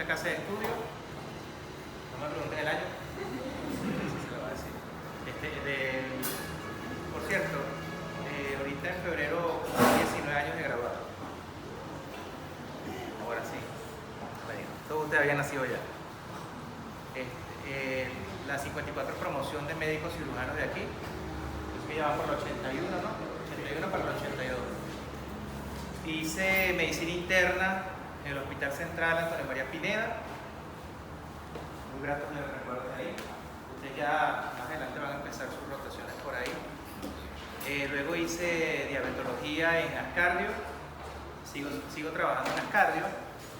esta casa de estudio. No me pregunten el año. Sí se lo va a decir. Por cierto, ahorita en febrero 19 años de graduado. Ahora sí. Bueno, todos ustedes habían nacido ya. La 54 promoción de médicos cirujanos de aquí. Es que ya va por el 81, ¿no? 81 para el 82. Hice medicina interna en el Hospital Central Antonio María Pineda. Muy gratos de recuerdos ahí. Ustedes ya más adelante van a empezar sus rotaciones por ahí. Luego hice diabetología en Ascardio. Sigo trabajando en Ascardio.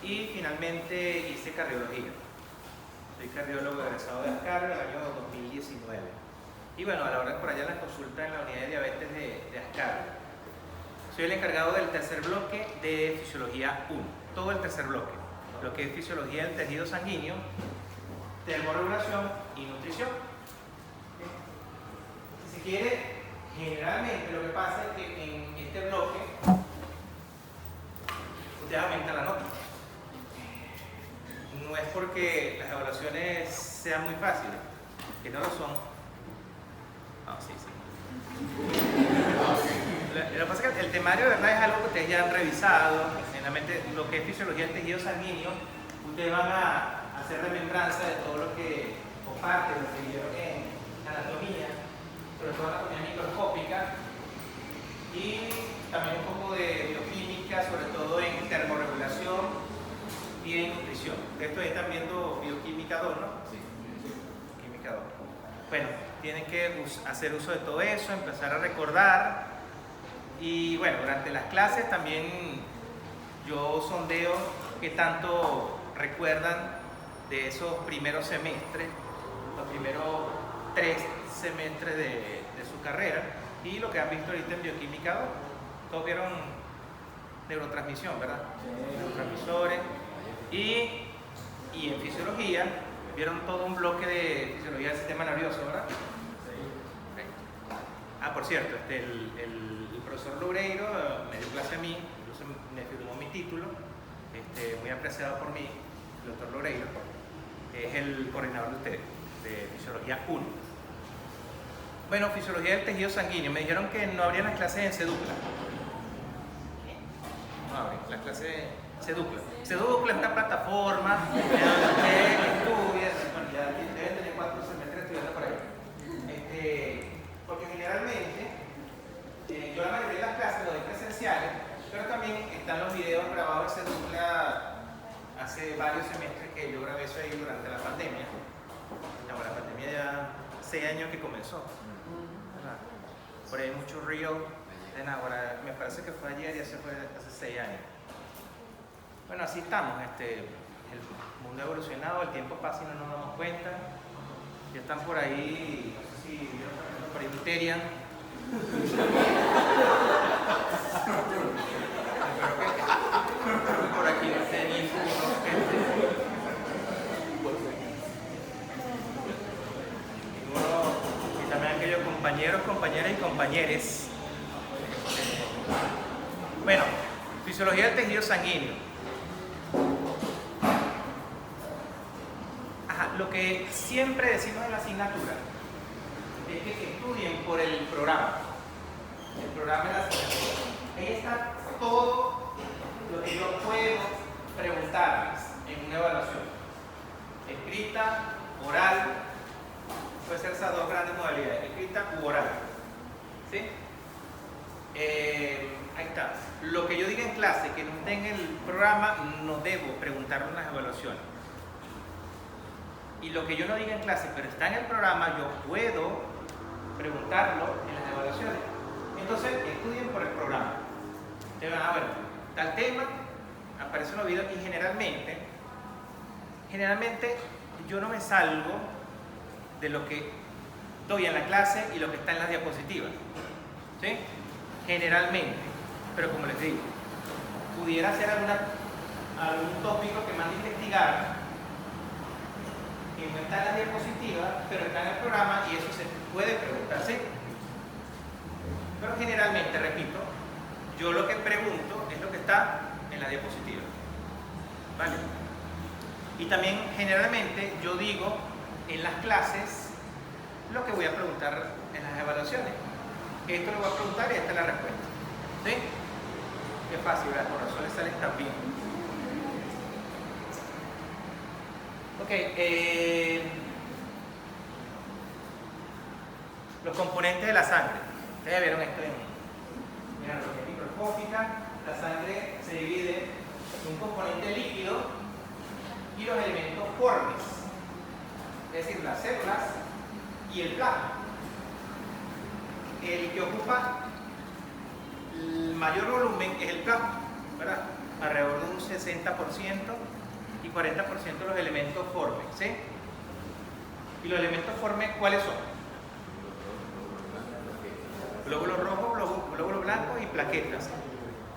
Y finalmente hice cardiología. Soy cardiólogo egresado de Ascardio el año 2019. Y bueno, a la hora de por allá en la consulta en la unidad de diabetes de Ascardio. Soy el encargado del tercer bloque de fisiología 1. Todo el tercer bloque. Lo que es fisiología del tejido sanguíneo, termorregulación y nutrición. Si se quiere, generalmente lo que pasa es que en este bloque usted aumenta la nota. No es porque las evaluaciones sean muy fáciles, que no lo son. No, sí. Lo que pasa es que el temario de verdad es algo que ustedes ya han revisado. Generalmente lo que es fisiología del tejido sanguíneo, ustedes van a hacer remembranza de todo lo que, o parte de lo que vieron en anatomía, sobre todo anatomía microscópica, y también un poco de bioquímica, sobre todo en termorregulación y en nutrición. Esto están viendo bioquímica 2, ¿no? Sí. Química 2. Bueno, tienen que hacer uso de todo eso, empezar a recordar. Y bueno, durante las clases también yo sondeo qué tanto recuerdan de esos primeros semestres, los primeros 3 semestres de su carrera, y lo que han visto ahorita en bioquímica 2. Todos vieron neurotransmisión, ¿verdad? Neurotransmisores. Y en fisiología, vieron todo un bloque de fisiología del sistema nervioso, ¿verdad? Sí. Ah, por cierto, el profesor Loureiro me dio clase a mí, incluso me firmó mi título, muy apreciado por mí, el doctor Loureiro, es el coordinador de ustedes, de fisiología 1. Bueno, fisiología del tejido sanguíneo, me dijeron que no habrían las clases en CEDUCLA. No abren, las clases CEDUCLA. CEDUCLA es una plataforma donde usted estudia, ya deben tener 4 semestres estudiando por ahí. Porque generalmente, yo la mayoría de las clases lo doy presenciales, pero también están los videos grabados en CEDUCLA hace varios semestres que yo grabé eso ahí durante la pandemia. No, la pandemia ya 6 años que comenzó. Por ahí mucho río de Náhuatl, me parece que fue ayer y ya se fue hace 6 años. Bueno, así estamos, el mundo ha evolucionado, el tiempo pasa y no nos damos cuenta. Ya están por ahí, no sé si vieron por ahí Luterian. Por aquí no sé ni y también aquellos compañeros, compañeras y compañeres. Bueno, fisiología del tejido sanguíneo. Lo que siempre decimos en la asignatura es que estudien por el programa de la asignatura. Ahí está todo lo que yo puedo preguntarles en una evaluación: escrita, oral, puede ser esas 2 grandes modalidades, escrita u oral. ¿Sí? Ahí está. Lo que yo diga en clase que no esté en el programa, no debo preguntarlo en las evaluaciones. Y lo que yo no diga en clase, pero está en el programa, yo puedo preguntarlo en las evaluaciones. Entonces, estudien por el programa. Ustedes van a ver, tal tema, aparecen los videos y generalmente yo no me salgo de lo que doy en la clase y lo que está en las diapositivas. ¿Sí? Generalmente. Pero como les digo, pudiera ser algún tópico que mande a investigar, que no está en la diapositiva, pero está en el programa y eso se puede preguntar, ¿sí? Pero generalmente, repito, yo lo que pregunto es lo que está en la diapositiva. ¿Vale? Y también generalmente yo digo en las clases lo que voy a preguntar en las evaluaciones. Esto lo voy a preguntar y esta es la respuesta. ¿Sí? Qué fácil, ¿verdad? Por razones salen también. Ok, los componentes de la sangre. Ustedes vieron esto en anatomía microscópica. La sangre se divide en un componente líquido y los elementos formes, es decir, las células y el plasma. El que ocupa el mayor volumen es el plasma, ¿verdad? Alrededor de un 60% y 40% los elementos formes, ¿sí? ¿Y los elementos formes cuáles son? Glóbulos rojos, glóbulos blancos y plaquetas.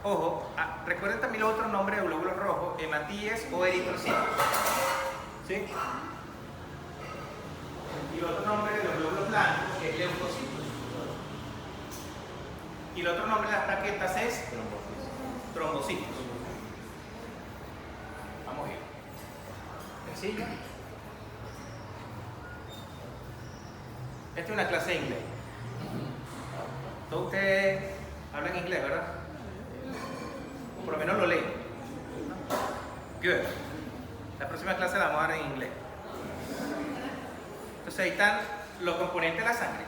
Ojo, recuerden también los otros nombres de glóbulos rojos, hematíes o eritrocitos. ¿Sí? Y el otro nombre de los glóbulos blancos es leucocitos. Y el otro nombre de las plaquetas es trombocitos. Vamos bien. Sencillo. Esta es una clase de inglés. Todos ustedes hablan inglés, ¿verdad? O por lo menos lo leen. Good. La próxima clase la vamos a dar en inglés. Entonces ahí están los componentes de la sangre.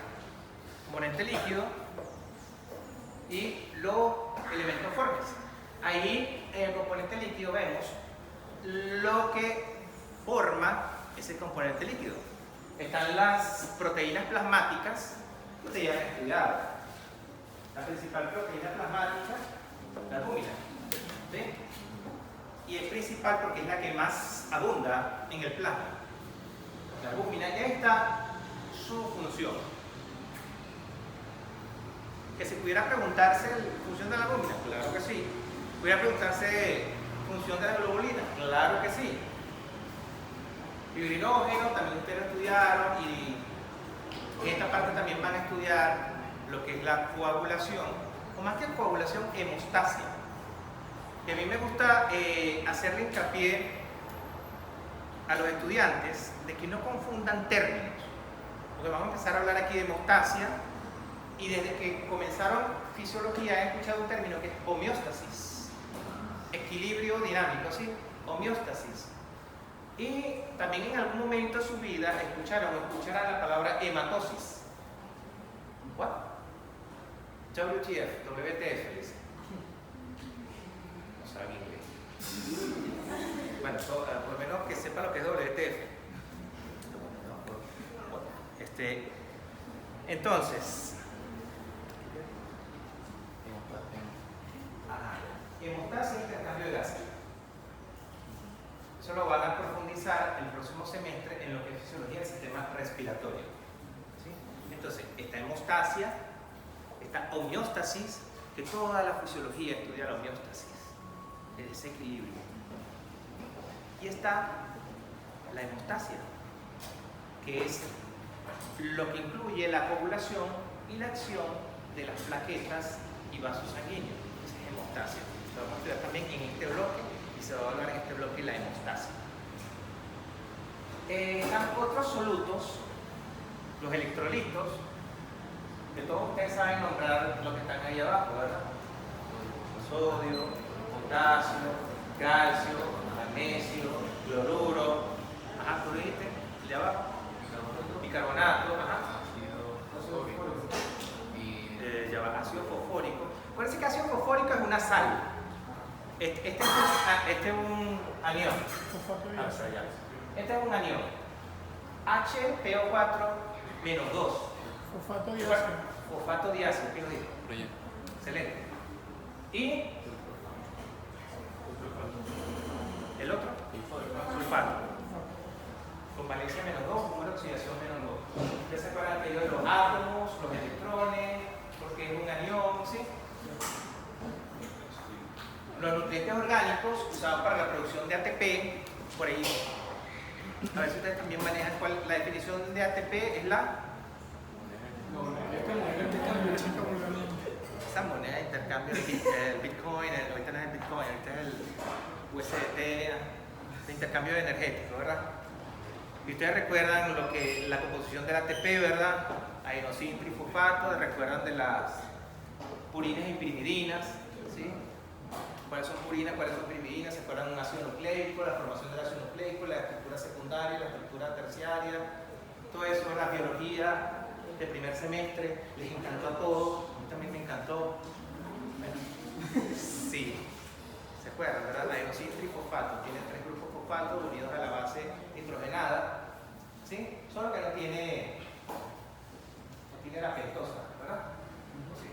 Componente líquido y los elementos formes. Ahí en el componente líquido vemos lo que forma ese componente líquido. Están las proteínas plasmáticas, que ustedes ya han estudiado. La principal proteína plasmática, la albúmina. ¿Sí? Y es principal porque es la que más abunda en el plasma. La albúmina, ya está su función. Que si pudiera preguntarse función de la albúmina, claro que sí. Pudiera preguntarse función de la globulina, claro que sí. Fibrinógeno, también ustedes lo estudiaron, y en esta parte también van a estudiar lo que es la coagulación, o más que coagulación, hemostasia. Y a mí me gusta hacerle hincapié a los estudiantes de que no confundan términos, porque vamos a empezar a hablar aquí de hemostasia, y desde que comenzaron fisiología he escuchado un término que es homeostasis, equilibrio dinámico, ¿sí? Homeostasis. Y también en algún momento de su vida escucharán la palabra hematosis. ¿What? WTF, WTF, dice. No sabe inglés. Bueno, por lo menos que sepa lo que es WTF. Entonces, hemostasia, intercambio de gases. Eso lo van a profundizar el próximo semestre en lo que es fisiología del sistema respiratorio. ¿Sí? Entonces, esta hemostasia, esta homeostasis, que toda la fisiología estudia la homeostasis, el desequilibrio. Y está la hemostasia, que es lo que incluye la coagulación y la acción de las plaquetas y vasos sanguíneos. Esa es hemostasia. Lo vamos a estudiar también en este bloque, y se va a hablar en este bloque la hemostasia. Están otros solutos, los electrolitos, que todos ustedes saben nombrar lo que están ahí abajo, ¿verdad? Sodio, potasio, calcio, magnesio, cloruro, ajá, ¿tú lo dijiste? ¿El de abajo? Bicarbonato, ajá. Ácido fosfórico. Acuérdense que ácido fosfórico es una sal. Este es un anión. Este es un anión. HPO4 menos 2. Fosfato diácido. Fosfato diácido, ¿qué lo dijo? Excelente. ¿Y el otro? Sulfato. Con valencia menos 2, número de oxidación menos 2. Ustedes se acuerdan aquello de los átomos, los electrones, porque es un anión, ¿sí? Los nutrientes orgánicos usados para la producción de ATP, por ahí. A ver si ustedes también manejan la definición de ATP es la... Esa moneda de intercambio, el Bitcoin, ahorita no es el Bitcoin, ahorita es el USDT, de intercambio energético, ¿verdad? Y ustedes recuerdan la composición del ATP, ¿verdad? Adenosín trifosfato, recuerdan de las purinas y pirimidinas, ¿sí? ¿Cuáles son purinas, cuáles son pirimidinas? ¿Se acuerdan de un ácido nucleico, la formación del ácido nucleico, la estructura secundaria, la estructura terciaria? Todo eso, la biología de primer semestre, les encantó a todos, a mí también me encantó. Sí, ¿se acuerdan, verdad? La adenosín trifosfato tiene 3 grupos fosfatos unidos a la base nitrogenada, ¿sí? Solo que no tiene la pentosa, ¿verdad? Sí.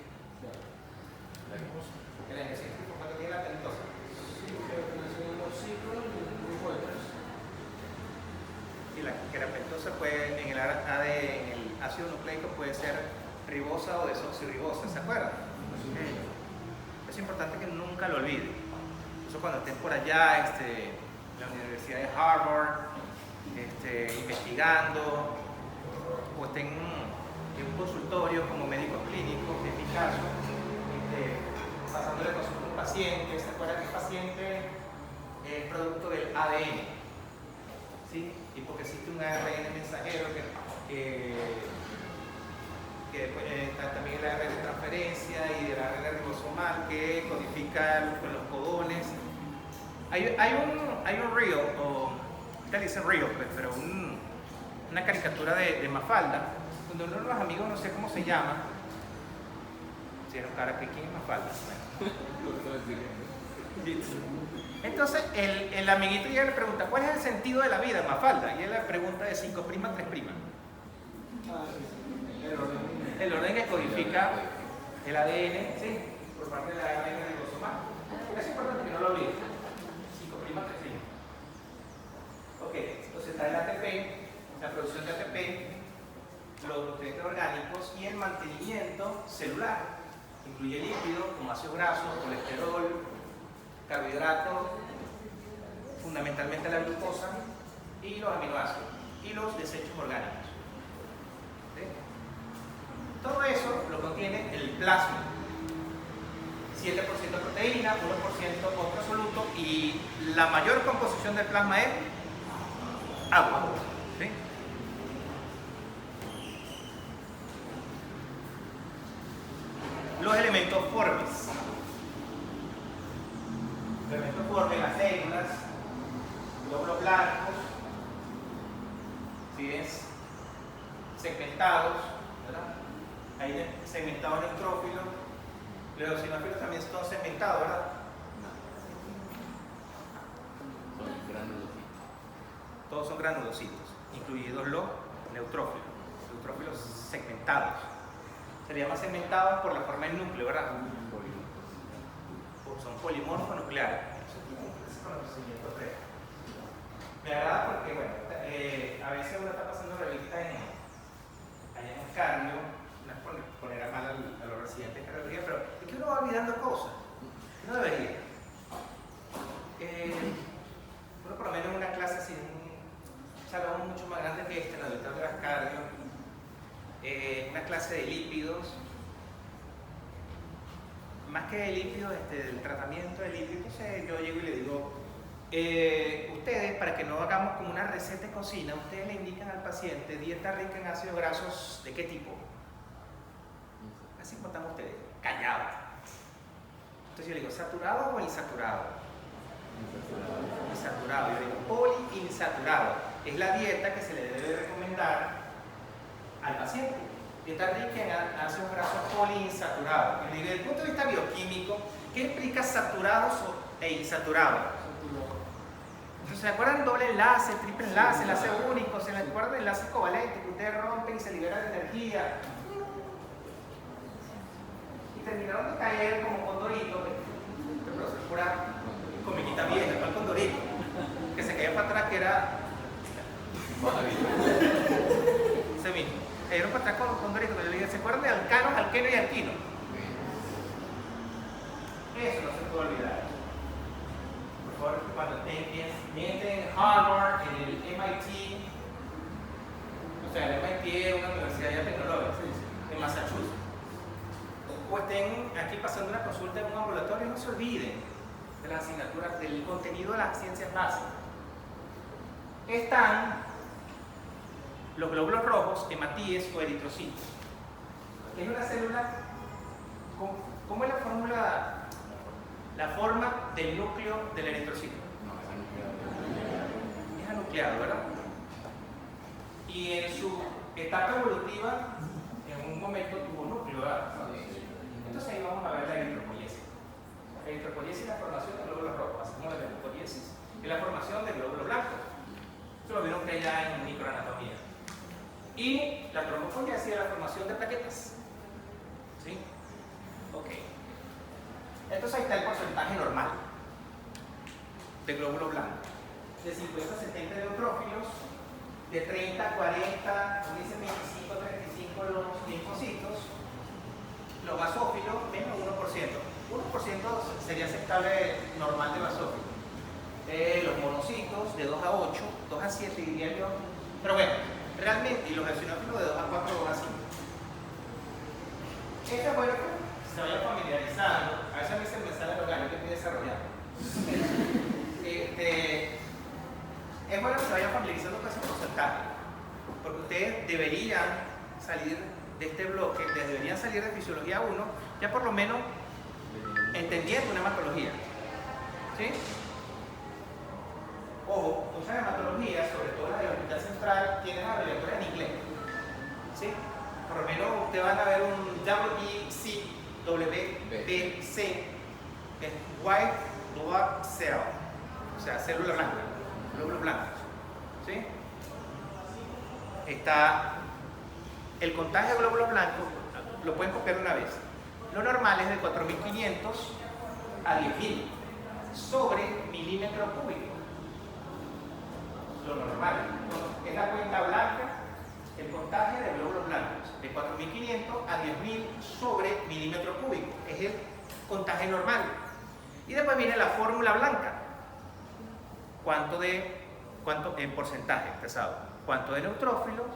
El adenosín trifosfato tiene la pentosa. Sí, pero en los ciclos del grupo de 3. Sí, la querapentosa puede, en el ácido nucleico puede ser ribosa o desoxirribosa, ¿se acuerdan? Okay. Es importante que nunca lo olviden. Incluso cuando estén por allá, en la Universidad de Harvard, investigando, o estén en un consultorio como médicos clínicos, que es mi caso, pasándole consulta a un paciente, ¿se acuerdan que el paciente es producto del ADN? ¿Sí? Y porque existe un ARN mensajero que está también el ARN de transferencia y el ARN ribosomal que codifica los codones. Hay un reel, o ustedes dicen reel, pero una caricatura de Mafalda, donde uno de los amigos, no sé cómo se llama, hicieron cara que quién es Mafalda. Entonces el amiguito ya le pregunta, ¿cuál es el sentido de la vida, Mafalda? Y él le pregunta de 5', 3'. El orden que codifica el ADN, ¿sí? Por parte del ARN ribosomal. Es importante que no lo olviden. 5', 3'. Ok, entonces está el ATP, la producción de ATP, los nutrientes orgánicos y el mantenimiento celular. Incluye lípidos como ácidos grasos, colesterol, carbohidratos, fundamentalmente la glucosa y los aminoácidos y los desechos orgánicos. ¿Sí? Todo eso lo contiene el plasma. 7% proteína, 1% otro soluto y la mayor composición del plasma es agua. ¿Sí? Los elementos formes. Los elementos formes, las células, glóbulos blancos, ¿sí es? Segmentados, ¿verdad? Hay segmentados neutrófilos, los eosinófilos también son segmentados, ¿verdad? Son granulocitos. Todos son granulocitos, incluidos los neutrófilos segmentados. Se le llama segmentados por la forma del núcleo, ¿verdad? Son polimorfos nucleares. Me agrada porque, bueno, a veces uno está pasando revista allá en el cardio, no es por poner a mal a los residentes de cardiología, pero es que uno va olvidando cosas. No debería. Uno por lo menos en una clase así, un salón mucho más grande que en el auditorio de las cardio, una clase de lípidos, más que de lípidos, del tratamiento de lípidos, yo llego y le digo, ustedes, para que no hagamos como una receta de cocina, ustedes le indican al paciente dieta rica en ácidos grasos, ¿de qué tipo? Así contamos ustedes, callados. Entonces yo le digo, ¿saturado o insaturado? Insaturado. Yo le digo, poliinsaturado. Es la dieta que se le debe recomendar al paciente. Dieta rica en ácidos grasos poliinsaturados. Y desde el punto de vista bioquímico, ¿qué implica saturados e insaturados? Entonces, ¿se acuerdan doble enlace, triple enlace único? ¿Se acuerdan de enlaces covalentes que ustedes rompen y se libera de energía? Y terminaron de caer como condorito, pero se pura comiquita vieja, ¿cuál condorito? Que se caía para atrás, que era ese mismo. Cayeron para atrás con los condoritos, pero yo le dije, ¿se acuerdan de alcanos, alqueno y alquino? Eso no se puede olvidar. Por favor, cuando mienten en Harvard, en el MIT, o sea, el MIT es una universidad ya tecnológica, en Massachusetts, o estén aquí pasando una consulta en un ambulatorio, no se olviden de las asignaturas, del contenido de las ciencias básicas. están los glóbulos rojos, hematíes o eritrocitos. Es una célula, ¿cómo es la fórmula? La forma del núcleo del eritrocito. Es anucleado, ¿verdad? Y en su etapa evolutiva, en un momento tuvo núcleo, ¿verdad? Entonces ahí vamos a ver la eritropoiesis. La eritropoiesis es la formación de glóbulos rojos, así como la eritropoiesis es la formación del glóbulo blanco. Eso lo vieron que ya en microanatomía. Y la trombopoiesis es la formación de plaquetas. ¿Sí? Ok. Entonces ahí está el porcentaje normal de glóbulo blanco. De 50 a 70 de neutrófilos, de 30 a 40, dicen 25 a 35 los linfocitos, los basófilos, menos 1%. 1% sería aceptable normal de basófilos. Los monocitos, de 2 a 8, 2 a 7 diría yo. Pero bueno, realmente, y los eosinófilos de 2 a 4, 2 a 5. Esto es bueno que se vaya familiarizando. A veces a mí se me sale lo que estoy desarrollando. Es bueno que se vayan familiarizando con ese porcentaje, porque ustedes deberían salir de este bloque, deberían salir de Fisiología 1, ya por lo menos entendiendo una hematología. ¿Sí? Ojo, muchas hematologías, sobre todo las del Hospital Central, tienen abreviaturas en inglés. ¿Sí? Por lo menos ustedes van a ver un WBC, que es White Blood Cell, o sea, célula blanca, glóbulos blancos. ¿Sí? Está el contagio de glóbulos blancos, lo pueden copiar una vez. Lo normal es de 4500 a 10.000 sobre milímetro cúbico. Lo normal es la cuenta blanca, el contagio de glóbulos blancos, de 4500 a 10.000 sobre milímetro cúbico. Es el contagio normal. Y después viene la fórmula blanca. ¿Cuánto en porcentaje expresado? ¿Cuánto de neutrófilos?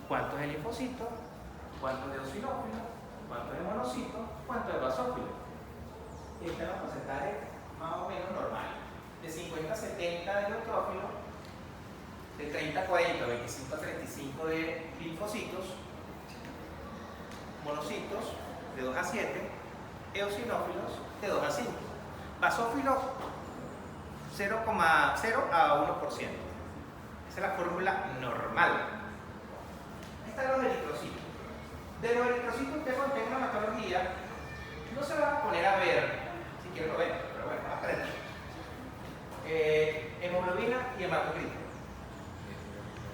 ¿Cuánto de linfocitos? ¿Cuánto de eosinófilos? ¿Cuánto de monocitos? ¿Cuánto de basófilos? Y están los porcentajes más o menos normales. De 50 a 70 de neutrófilos, de 30 a 40, 25 a 35 de linfocitos, monocitos de 2 a 7, eosinófilos de 2 a 5. Basófilos 0,0 a 1%. Esa es la fórmula normal. Ahí están los eritrocitos. De los eritrocitos, usted cuando tenga una hematología, no se va a poner a ver, si quiere lo ven, pero bueno, aprende. Hemoglobina y hematocrito.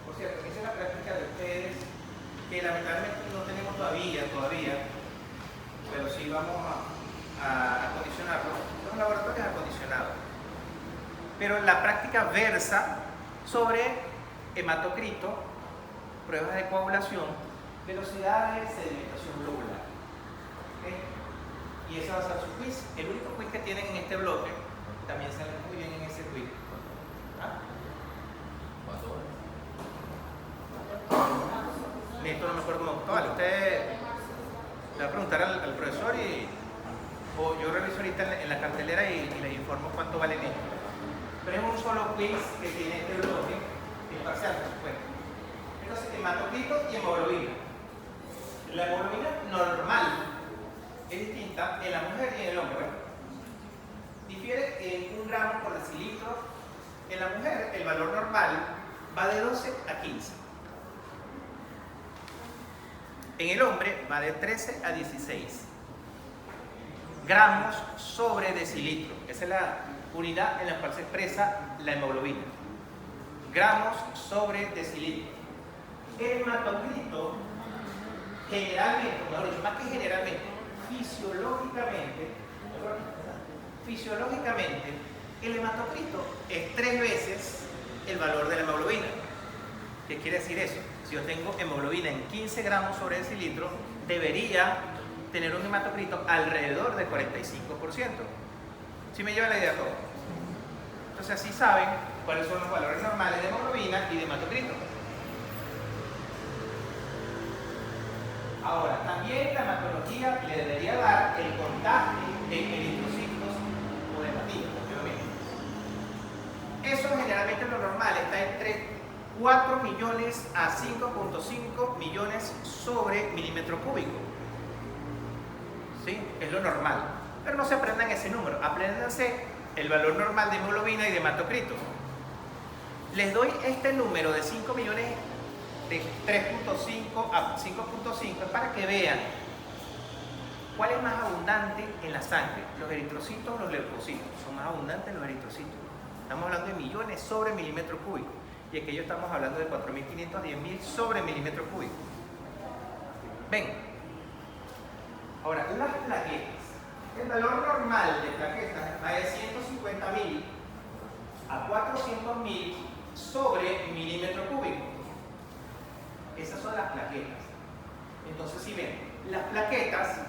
Por cierto, esa es la práctica de ustedes, que lamentablemente no tenemos todavía, pero sí vamos a acondicionarlo. Son laboratorios acondicionados. Pero la práctica versa sobre hematocrito, pruebas de coagulación, velocidad de sedimentación globular. ¿Okay? Y ese va a ser su quiz. El único quiz que tienen en este bloque, también sale muy bien en ese quiz. ¿Ah? Esto no me acuerdo cómo. Vale, usted le va a preguntar al profesor o yo reviso ahorita en la cartelera y les informo cuánto valen esto. Pero es un solo quiz que tiene este bloque, imparcial, por supuesto. Entonces, hematocrito y hemoglobina. La hemoglobina normal es distinta en la mujer y en el hombre. Difiere en 1 gramo por decilitro. En la mujer, el valor normal va de 12 a 15. En el hombre va de 13 a 16 gramos sobre decilitro. Esa es la unidad en la cual se expresa la hemoglobina. Gramos sobre decilitro. El hematocrito, generalmente, mejor dicho, más que generalmente, fisiológicamente, el hematocrito es 3 veces el valor de la hemoglobina. ¿Qué quiere decir eso? Si yo tengo hemoglobina en 15 gramos sobre decilitro, debería tener un hematocrito alrededor del 45%. ¿Sí me lleva la idea todo? Entonces así saben cuáles son los valores normales de hemoglobina y de hematocrito. Ahora, también la hematología le debería dar el contagio en eritrocitos o hematitas, obviamente. Eso generalmente aproximadamente lo normal está entre 4 millones a 5.5 millones sobre milímetro cúbico. ¿Sí? Es lo normal. Pero no se aprendan ese número, apréndanse el valor normal de hemoglobina y de hematocrito. Les doy este número de 5 millones de 3.5 a 5.5 para que vean cuál es más abundante en la sangre, los eritrocitos o los leucocitos. Son más abundantes los eritrocitos. Estamos hablando de millones sobre milímetro cúbico y aquello estamos hablando de 4.500 a 10.000 sobre milímetro cúbico. Ven. Ahora, las plaquetas. El valor normal de plaquetas va de 150.000 a 400.000 sobre milímetro cúbico. Esas son las plaquetas. Entonces, si ven, las plaquetas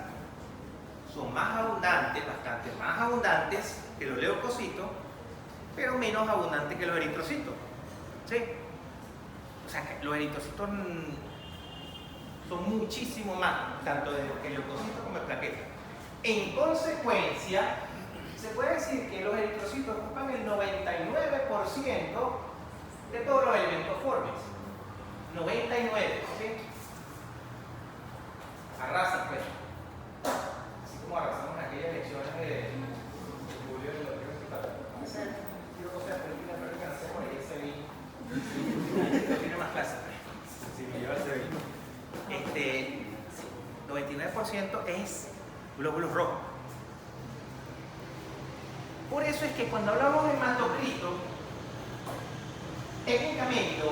son más abundantes, bastante más abundantes que los leucocitos, pero menos abundantes que los eritrocitos. ¿Sí? O sea, que los eritrocitos son muchísimo más, tanto de leucocitos como de plaquetas. En consecuencia, se puede decir que los eritrocitos ocupan el 99% de todos los elementos formes. 99, ¿sí? Arrasan, pues. Así como arrasamos en aquellas elecciones de julio del 2024. Ese tiro cosa de película, pero que no sé por ahí ese vi. No tiene más clases. Si me lleva el Sevilla. 99% es glóbulos rojos. Por eso es que cuando hablamos de hematocrito, técnicamente,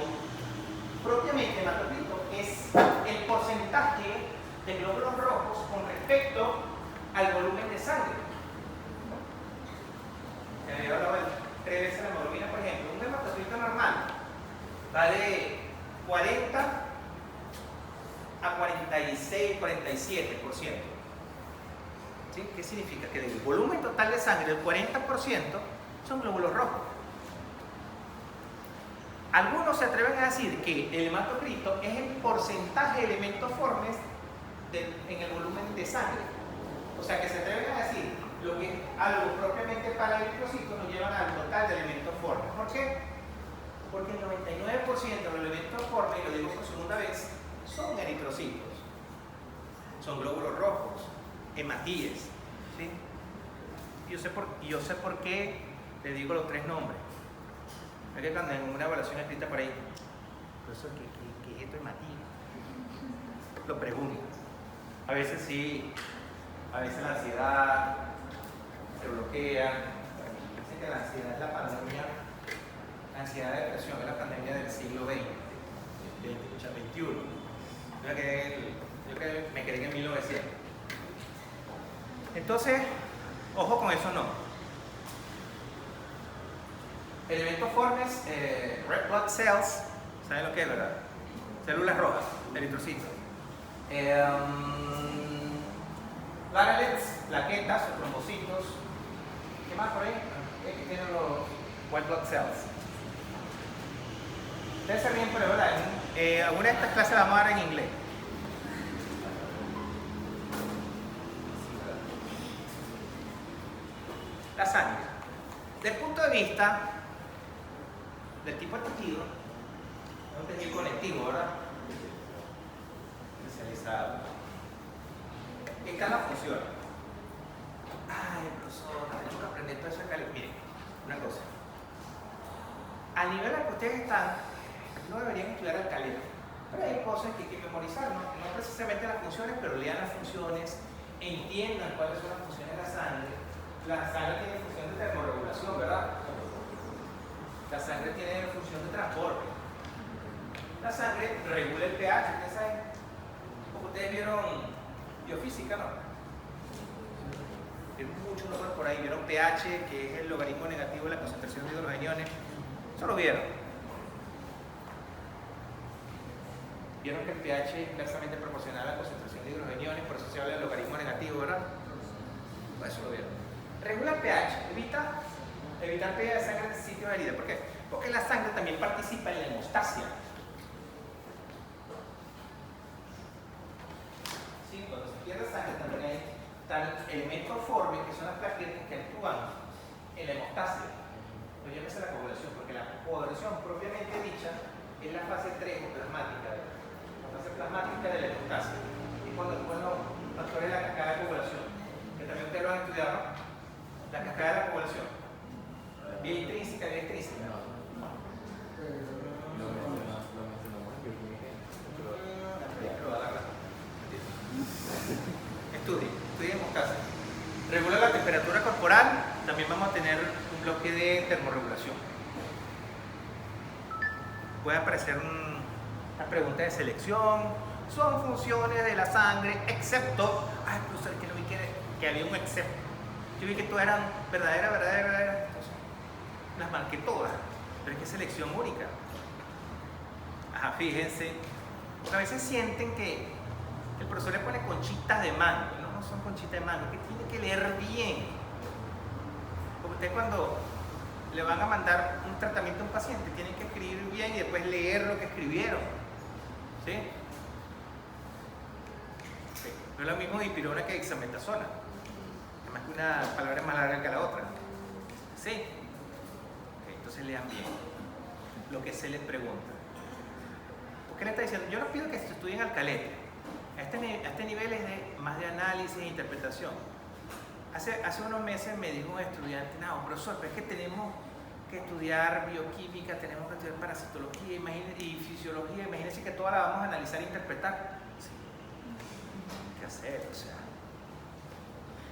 propiamente hematocrito es el porcentaje de glóbulos rojos con respecto al volumen de sangre. Se había hablado de 3 veces la hemoglobina, por ejemplo. Un hematocrito normal va de 40 a 46, 47%. ¿Sí? ¿Qué significa? Que del volumen total de sangre, el 40% son glóbulos rojos. Algunos se atreven a decir que el hematocrito es el porcentaje de elementos formes en el volumen de sangre. O sea, que se atreven a decir lo que es algo propiamente para el eritrocito nos llevan al total de elementos formes. ¿Por qué? Porque el 99% de los elementos formes, y lo digo por segunda vez, son eritrocitos. Son glóbulos rojos, hematíes. ¿Sí? Yo sé por qué le digo los 3 nombres. Es que cuando en una evaluación escrita por ahí, profesor, ¿qué es esto hematíes? Lo pregunto. A veces sí, a veces la ansiedad se bloquea. Dicen que la ansiedad es la pandemia, la ansiedad de depresión es la pandemia del siglo XX, del XXI. Yo que me quedé en 1900. Entonces, ojo con eso, no. Elementos formes, red blood cells, ¿saben lo que es, verdad? Células rojas, eritrocitos. Platelets, plaquetas o trombocitos. ¿Qué más por ahí? ¿Qué tienen los white blood cells? Debe ser bien, pero ¿verdad? Alguna de estas clases la vamos a dar en inglés. La sangre. Desde el punto de vista del tipo de tejido, es un tejido conectivo, ¿verdad? Especializado. ¿Qué cada funciona? Ay, profesor, tenemos que aprender todo eso de calidad. Miren, una cosa. Al nivel al que ustedes están, no deberían estudiar alcalidad. Pero hay cosas que hay que memorizar, no precisamente las funciones, pero lean las funciones, entiendan cuáles son las funciones de la sangre. La sangre tiene función de termorregulación, ¿verdad? La sangre tiene función de transporte. La sangre regula el pH, ¿ustedes saben? Como ustedes vieron biofísica, ¿no? Vieron muchos números por ahí, vieron pH, que es el logaritmo negativo de la concentración de hidrogeniones. Eso lo vieron. Vieron que el pH es inversamente proporcional a la concentración de hidrogeniones, por eso se habla del logaritmo negativo, ¿verdad? Pues eso lo vieron. Regula el pH, evita pérdida de sangre en sitios de herida. ¿Por qué? Porque la sangre también participa en la hemostasia. ¿Sí? Cuando se pierde sangre también hay elementos formes, que son las plaquetas que actúan en la hemostasia. Pues llámese la coagulación, porque la es la fase 3 o plasmática, la fase plasmática de la hemostasia. Es cuando los factores de la cascada de coagulación, que también ustedes lo han estudiado, ¿no? La cascada de la coagulación. Vía intrínseca, vía extrínseca. Lo mencionamos en bioquímica. Estudie hemostasia. Regula la temperatura corporal, también vamos a tener un bloque de termorregulación. Puede aparecer una pregunta de selección, son funciones de la sangre, excepto, ay, profesor, que no vi que había un excepto. Yo vi que todas eran verdaderas, entonces las marqué todas, pero es que es selección única. Ajá, fíjense, porque a veces sienten que el profesor le pone conchitas de mango, no son conchitas de mango, que tiene que leer bien. Porque usted cuando le van a mandar un tratamiento a un paciente, tienen que escribir bien y después leer lo que escribieron. ¿Sí? Sí. No es lo mismo dipirona que dexametasona. Además que una palabra es más larga que la otra. ¿Sí? Okay, entonces lean bien lo que se les pregunta. ¿Por qué le está diciendo? Yo no pido que se estudien al calete. A este nivel es más de análisis e interpretación. Hace unos meses me dijo un estudiante, no, profesor, pero es que tenemos que estudiar bioquímica, tenemos que estudiar parasitología y fisiología, imagínense que toda la vamos a analizar e interpretar. Sí. ¿Qué hacer? O sea,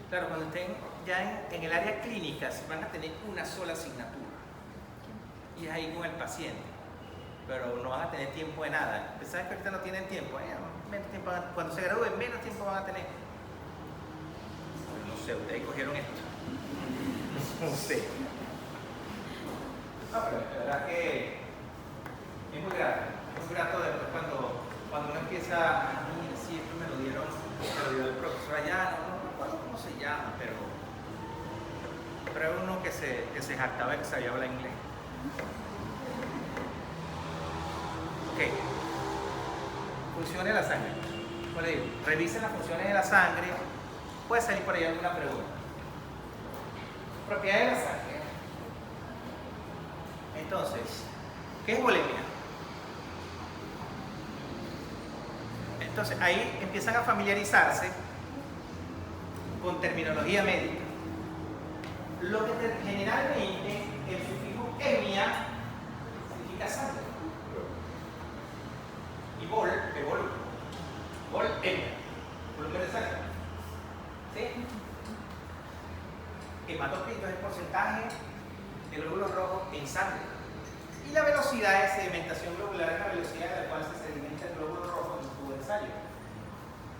claro, cuando estén ya en el área clínica, van a tener una sola asignatura y es ahí con el paciente, pero no van a tener tiempo de nada. ¿Saben que ahorita no tienen tiempo? Menos tiempo cuando se gradúen, menos tiempo van a tener. No sé, ustedes cogieron esto. No sé. No, pero la verdad que es muy grato después cuando uno empieza a mí, sí, esto me lo dio el profesor allá, no recuerdo cómo se llama, pero era uno que se jactaba de que sabía hablar inglés. Ok. Funciones de la sangre. Como le digo, revisen las funciones de la sangre. Puede salir por ahí alguna pregunta. Propiedades de la sangre. Entonces, ¿qué es volemia? Entonces, ahí empiezan a familiarizarse con terminología médica. Lo que generalmente el sufijo emia significa sangre. Y vol, de volumen. Vol, emia. Volumen de sangre. ¿Sí? Hematocrito es el porcentaje de glóbulos rojos en sangre. Y la velocidad de sedimentación globular es la velocidad a la cual se sedimenta el glóbulo rojo en un tubo de ensayo.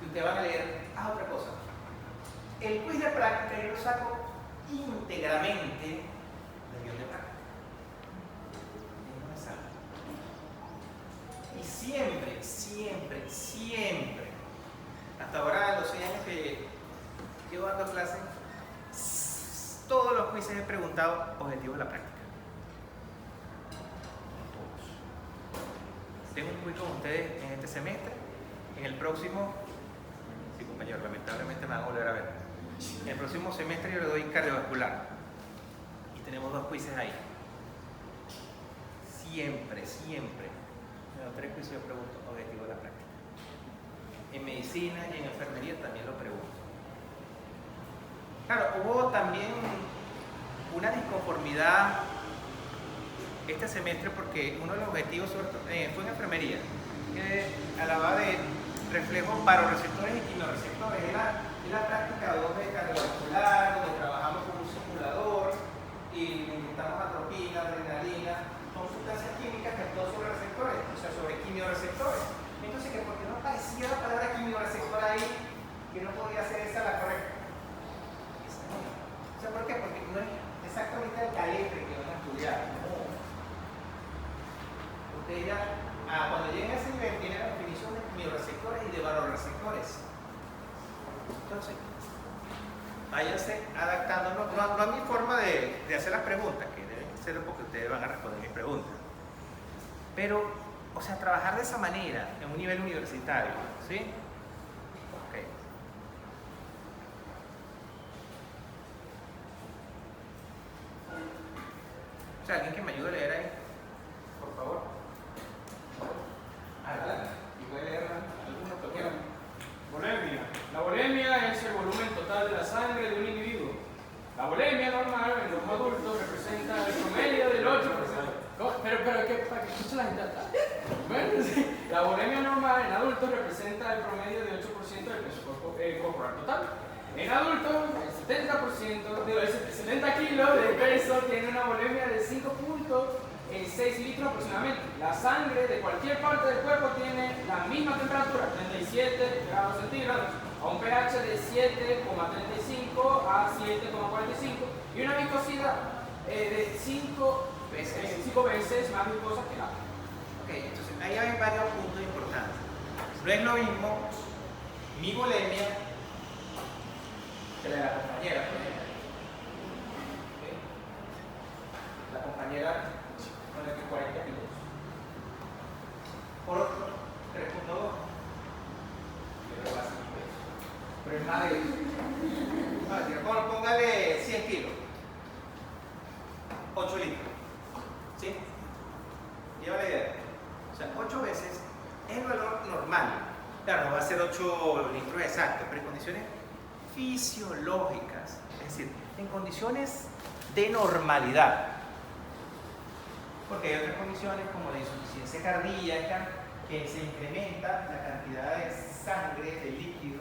Y ustedes van a leer, otra cosa. El quiz de práctica yo lo saco íntegramente del guión de práctica. No me sale. Y siempre, hasta ahora, los 6 años que llevo dando clases, todos los quizzes he preguntado objetivos de la práctica. Todos. Tengo un quiz con ustedes en este semestre. En el próximo, sí, compañero, lamentablemente me van a volver a ver. En el próximo semestre yo le doy cardiovascular. Y tenemos 2 quizzes ahí. Siempre. En los 3 quizzes yo pregunto objetivos de la práctica. En medicina y en enfermería también lo pregunto. Claro, hubo también una disconformidad este semestre porque uno de los objetivos fue en enfermería, que hablaba de reflejos baroreceptores y quimioreceptores. Es la práctica 2 de cardiovascular, donde trabajamos con un simulador y inyectamos atropina, adrenalina, son sustancias químicas que actúan sobre receptores, o sea, sobre quimioreceptores. Entonces, ¿por qué no aparecía la palabra quimioreceptor ahí? Que no podía ser esa la correcta. O sea, ¿por qué? Porque no es exactamente el calete que van a estudiar. No. Ustedes ya, cuando lleguen a ese nivel, tienen la definición de quimioreceptores y de baroreceptores. Entonces, váyanse adaptando, no a mi forma de hacer las preguntas, que deben ser porque ustedes van a responder mis preguntas. Pero, o sea, trabajar de esa manera en un nivel universitario, ¿sí? Ok. O sea, alguien que me ayude a leer ahí, por favor. La bulimia normal en adultos representa el promedio de 8% del peso corporal total. En adultos, el 70 kilos de peso tiene una bulimia de 5.6 litros aproximadamente. La sangre de cualquier parte del cuerpo tiene la misma temperatura, 37 grados centígrados, a un pH de 7,35 a 7,45 y una viscosidad de 5 veces más viscosa que el agua. Ok, entonces ahí hay varios puntos importantes. No es lo mismo mi bulimia que la de la compañera, por ejemplo. ¿Okay? La compañera con la que 40 kilos. Por otro, 3.2. Pero va a ser un peso. Pero es más de eso. Póngale 100 kilos. 8 litros. ¿Sí? Lleva la idea. O sea, 8 veces es el valor normal. Claro, no va a ser 8 litros exactos, pero en condiciones fisiológicas, es decir, en condiciones de normalidad. Porque hay otras condiciones como la insuficiencia cardíaca, que se incrementa la cantidad de sangre, de líquido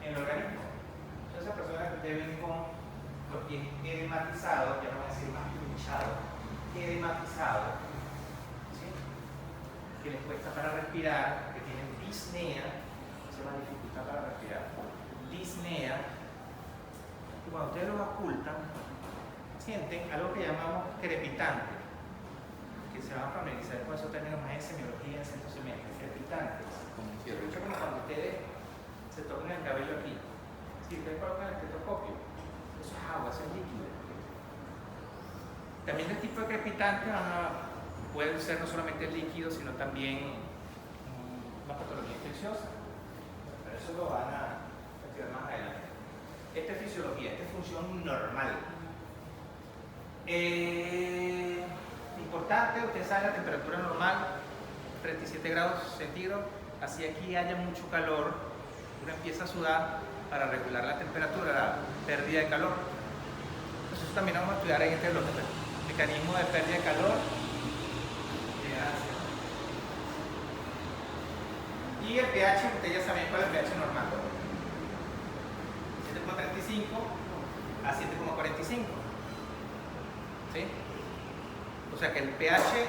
en el organismo. Entonces, esas personas deben con los pies edematizados, ya no voy a decir más pinchados, edematizados, ¿sí? Que les cuesta para respirar, que tienen disnea, se llama dificultad para respirar, disnea, y cuando ustedes los ocultan, sienten algo que llamamos crepitante, que se van a familiarizar con esos términos más en semiología, en centro semestre, crepitantes. Como cuando ustedes se tocan el cabello aquí, si ustedes colocan el estetoscopio, eso es agua, eso es líquido. También el tipo de crepitante puede ser no solamente líquido, sino también una patología infecciosa. Pero eso lo van a estudiar más adelante. Esta es fisiología, esta es función normal. Importante, usted sabe la temperatura normal, 37 grados centígrados, así aquí haya mucho calor, uno empieza a sudar para regular la temperatura, la pérdida de calor. Entonces eso también vamos a estudiar en este bloque, mecanismo de pérdida de calor. Y el pH, ustedes ya saben cuál es el pH normal. 7,35 a 7,45. ¿Sí? O sea que el pH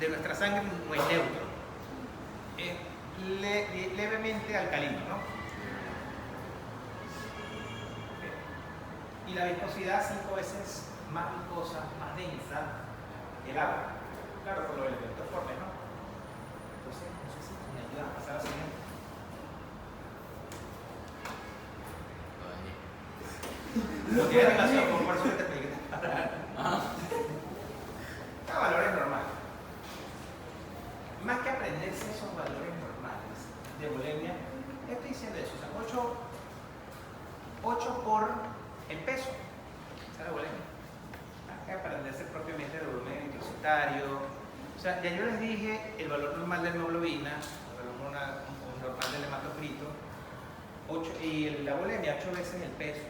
de nuestra sangre no es neutro. Es levemente alcalino, ¿no? Y la viscosidad 5 veces más viscosa, más densa que el agua. Claro, por los elementos formes, ¿no? Entonces, no sé si me ayuda a pasar a la siguiente. No tiene relación con por eso que te expliqué. Valores normales. Más que aprenderse esos valores normales de bulimia, estoy diciendo eso, o sea, 8 por el peso, esa es la bulimia. Más que aprenderse propiamente el volumen eritrocitario, o sea, ya yo les dije el valor normal de la hemoglobina, el valor normal del hematocrito, y la bulimia 8 veces el peso.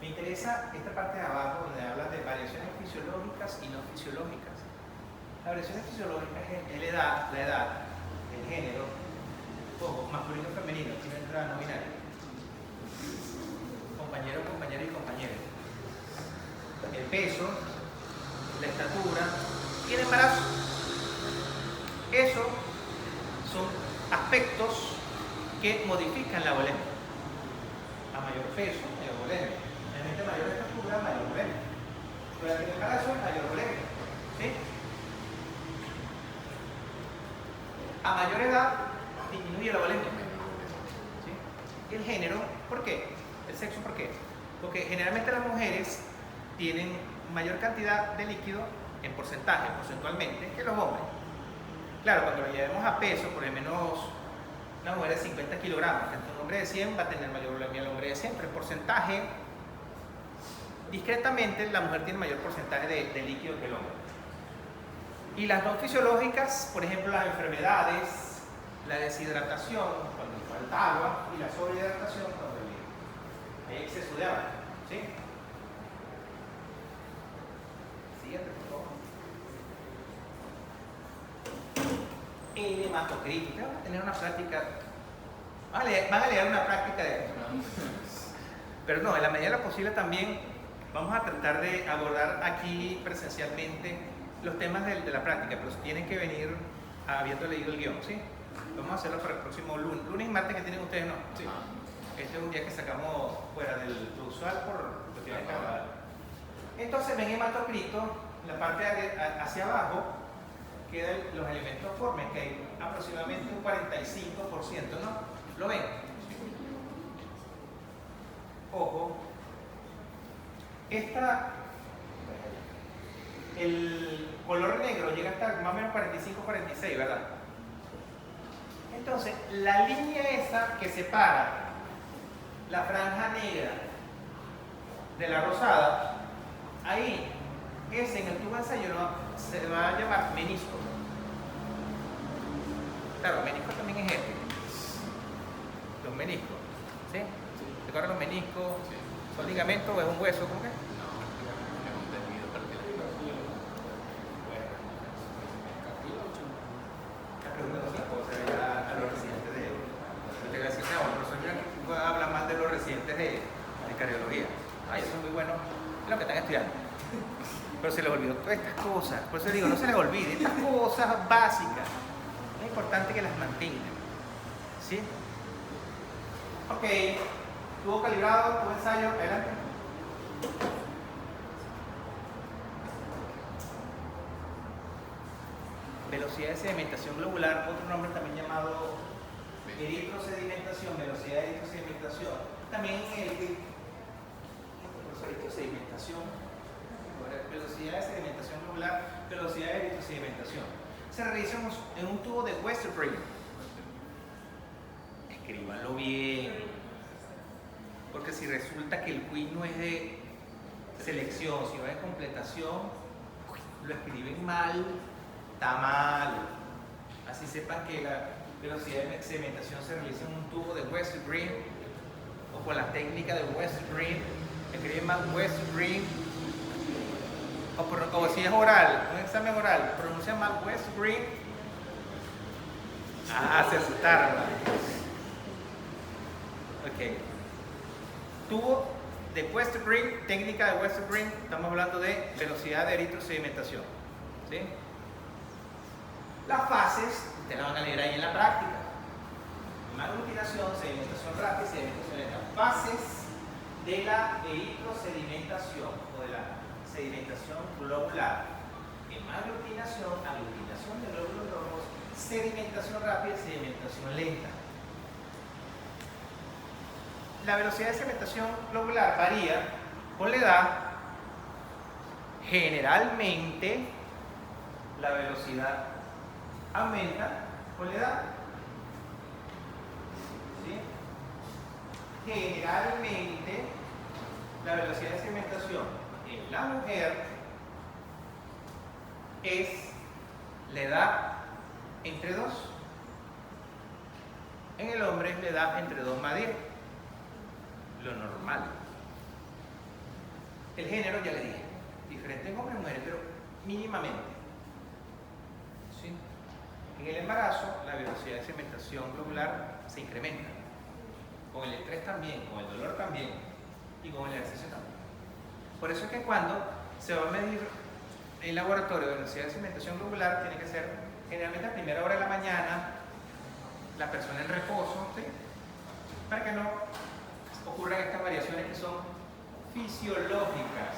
Me interesa esta parte de abajo donde habla de variaciones fisiológicas y no fisiológicas. Las variaciones fisiológicas es la edad, el género, ojo, masculino y femenino, aquí no entra no binario, compañero, compañera y compañero, el peso, la estatura y el embarazo. Esos son aspectos que modifican la bulimia. A mayor peso, mayor bulimia. Mayor estatura, mayor bulimia. Durante el embarazo, mayor bulimia. ¿Sí? A mayor edad, disminuye la bulimia. ¿Sí? Y el género, ¿por qué? El sexo, ¿por qué? Porque generalmente las mujeres tienen mayor cantidad de líquido en porcentaje, porcentualmente, que los hombres. Claro, cuando lo llevemos a peso, por lo menos una mujer de 50 kilogramos, frente a un hombre de 100 va a tener mayor bulimia el hombre de 100, pero en porcentaje, discretamente, la mujer tiene mayor porcentaje de líquido que el hombre. Y las no fisiológicas, por ejemplo, las enfermedades, la deshidratación, cuando falta agua, y la sobrehidratación, cuando hay exceso de agua. ¿Sí? Siguiente, por favor. el hematocrito. Ustedes van a tener una práctica, van a leer una práctica de esto. Pero no, en la medida de lo posible también vamos a tratar de abordar aquí presencialmente los temas de la práctica, pero tienen que venir habiendo leído el guión, ¿sí? Vamos a hacerlo para el próximo lunes y martes que tienen ustedes, ¿no? Sí. Este es un día que sacamos fuera del lo usual por cuestiones de carnaval. Entonces ven hematocrito, en la parte hacia abajo quedan los elementos formes, que hay aproximadamente un 45%, ¿no? ¿Lo ven? Ojo, el color negro llega hasta más o menos 45-46, ¿verdad? Entonces, la línea esa que separa la franja negra de la rosada, ahí, ese en el tubo de ensayo se va a llamar menisco. Claro, menisco también es este. Los meniscos, ¿sí? ¿Se acuerdan los meniscos? Sí. ¿Son ligamentos o es un hueso? ¿Cómo que? No, es un tejido cartilaginoso. Está preguntando otra cosa ya a los residentes de... Te voy a decir, no, el profesor ya habla más de los residentes de cardiología. Ay, eso es muy bueno, es lo que están estudiando. Pero se les olvidó todas estas cosas. Por eso digo, no se les olvide, estas cosas básicas. Es importante que las mantengan. ¿Sí? Ok, tuvo calibrado, tuvo ensayo, adelante. Velocidad de sedimentación globular, otro nombre también llamado eritrosedimentación, velocidad de eritrosedimentación. También eritrosedimentación, velocidad de sedimentación globular, velocidad de eritrosedimentación. Se realiza en un tubo de Westerbrink. Escríbanlo bien, porque si resulta que el quiz no es de selección, si va de completación, lo escriben mal, está mal. Así sepan que la velocidad de sedimentación se realiza en un tubo de Westerbrink o con la técnica de Westerbrink. Escriben mal Westerbrink, o si es oral, un examen oral, pronuncian mal Westerbrink. Ah, se asustaron. Ok. Tubo de Westerbrink, técnica de Westerbrink, estamos hablando de velocidad de eritrosedimentación. ¿Sí? Las fases, ustedes las van a leer ahí en la práctica. Aglutinación, sedimentación rápida y sedimentación lenta. Fases de la eritrosedimentación o de la sedimentación globular. Hemaglutinación, aglutinación de glóbulos rojos, sedimentación rápida y sedimentación lenta. La velocidad de sedimentación globular varía con la edad. Generalmente, la velocidad aumenta con la edad. ¿Sí? Generalmente, la velocidad de sedimentación en la mujer es la edad entre 2. En el hombre es la edad entre 2 más 10. Lo normal. El género, ya le dije, diferente en hombres y mujeres, pero mínimamente. ¿Sí? En el embarazo, la velocidad de sedimentación globular se incrementa. Con el estrés también, con el dolor también y con el ejercicio también. Por eso es que cuando se va a medir en laboratorio de velocidad de sedimentación globular, tiene que ser generalmente a primera hora de la mañana, la persona en reposo, ¿sí? Para que no ocurran estas variaciones que son fisiológicas.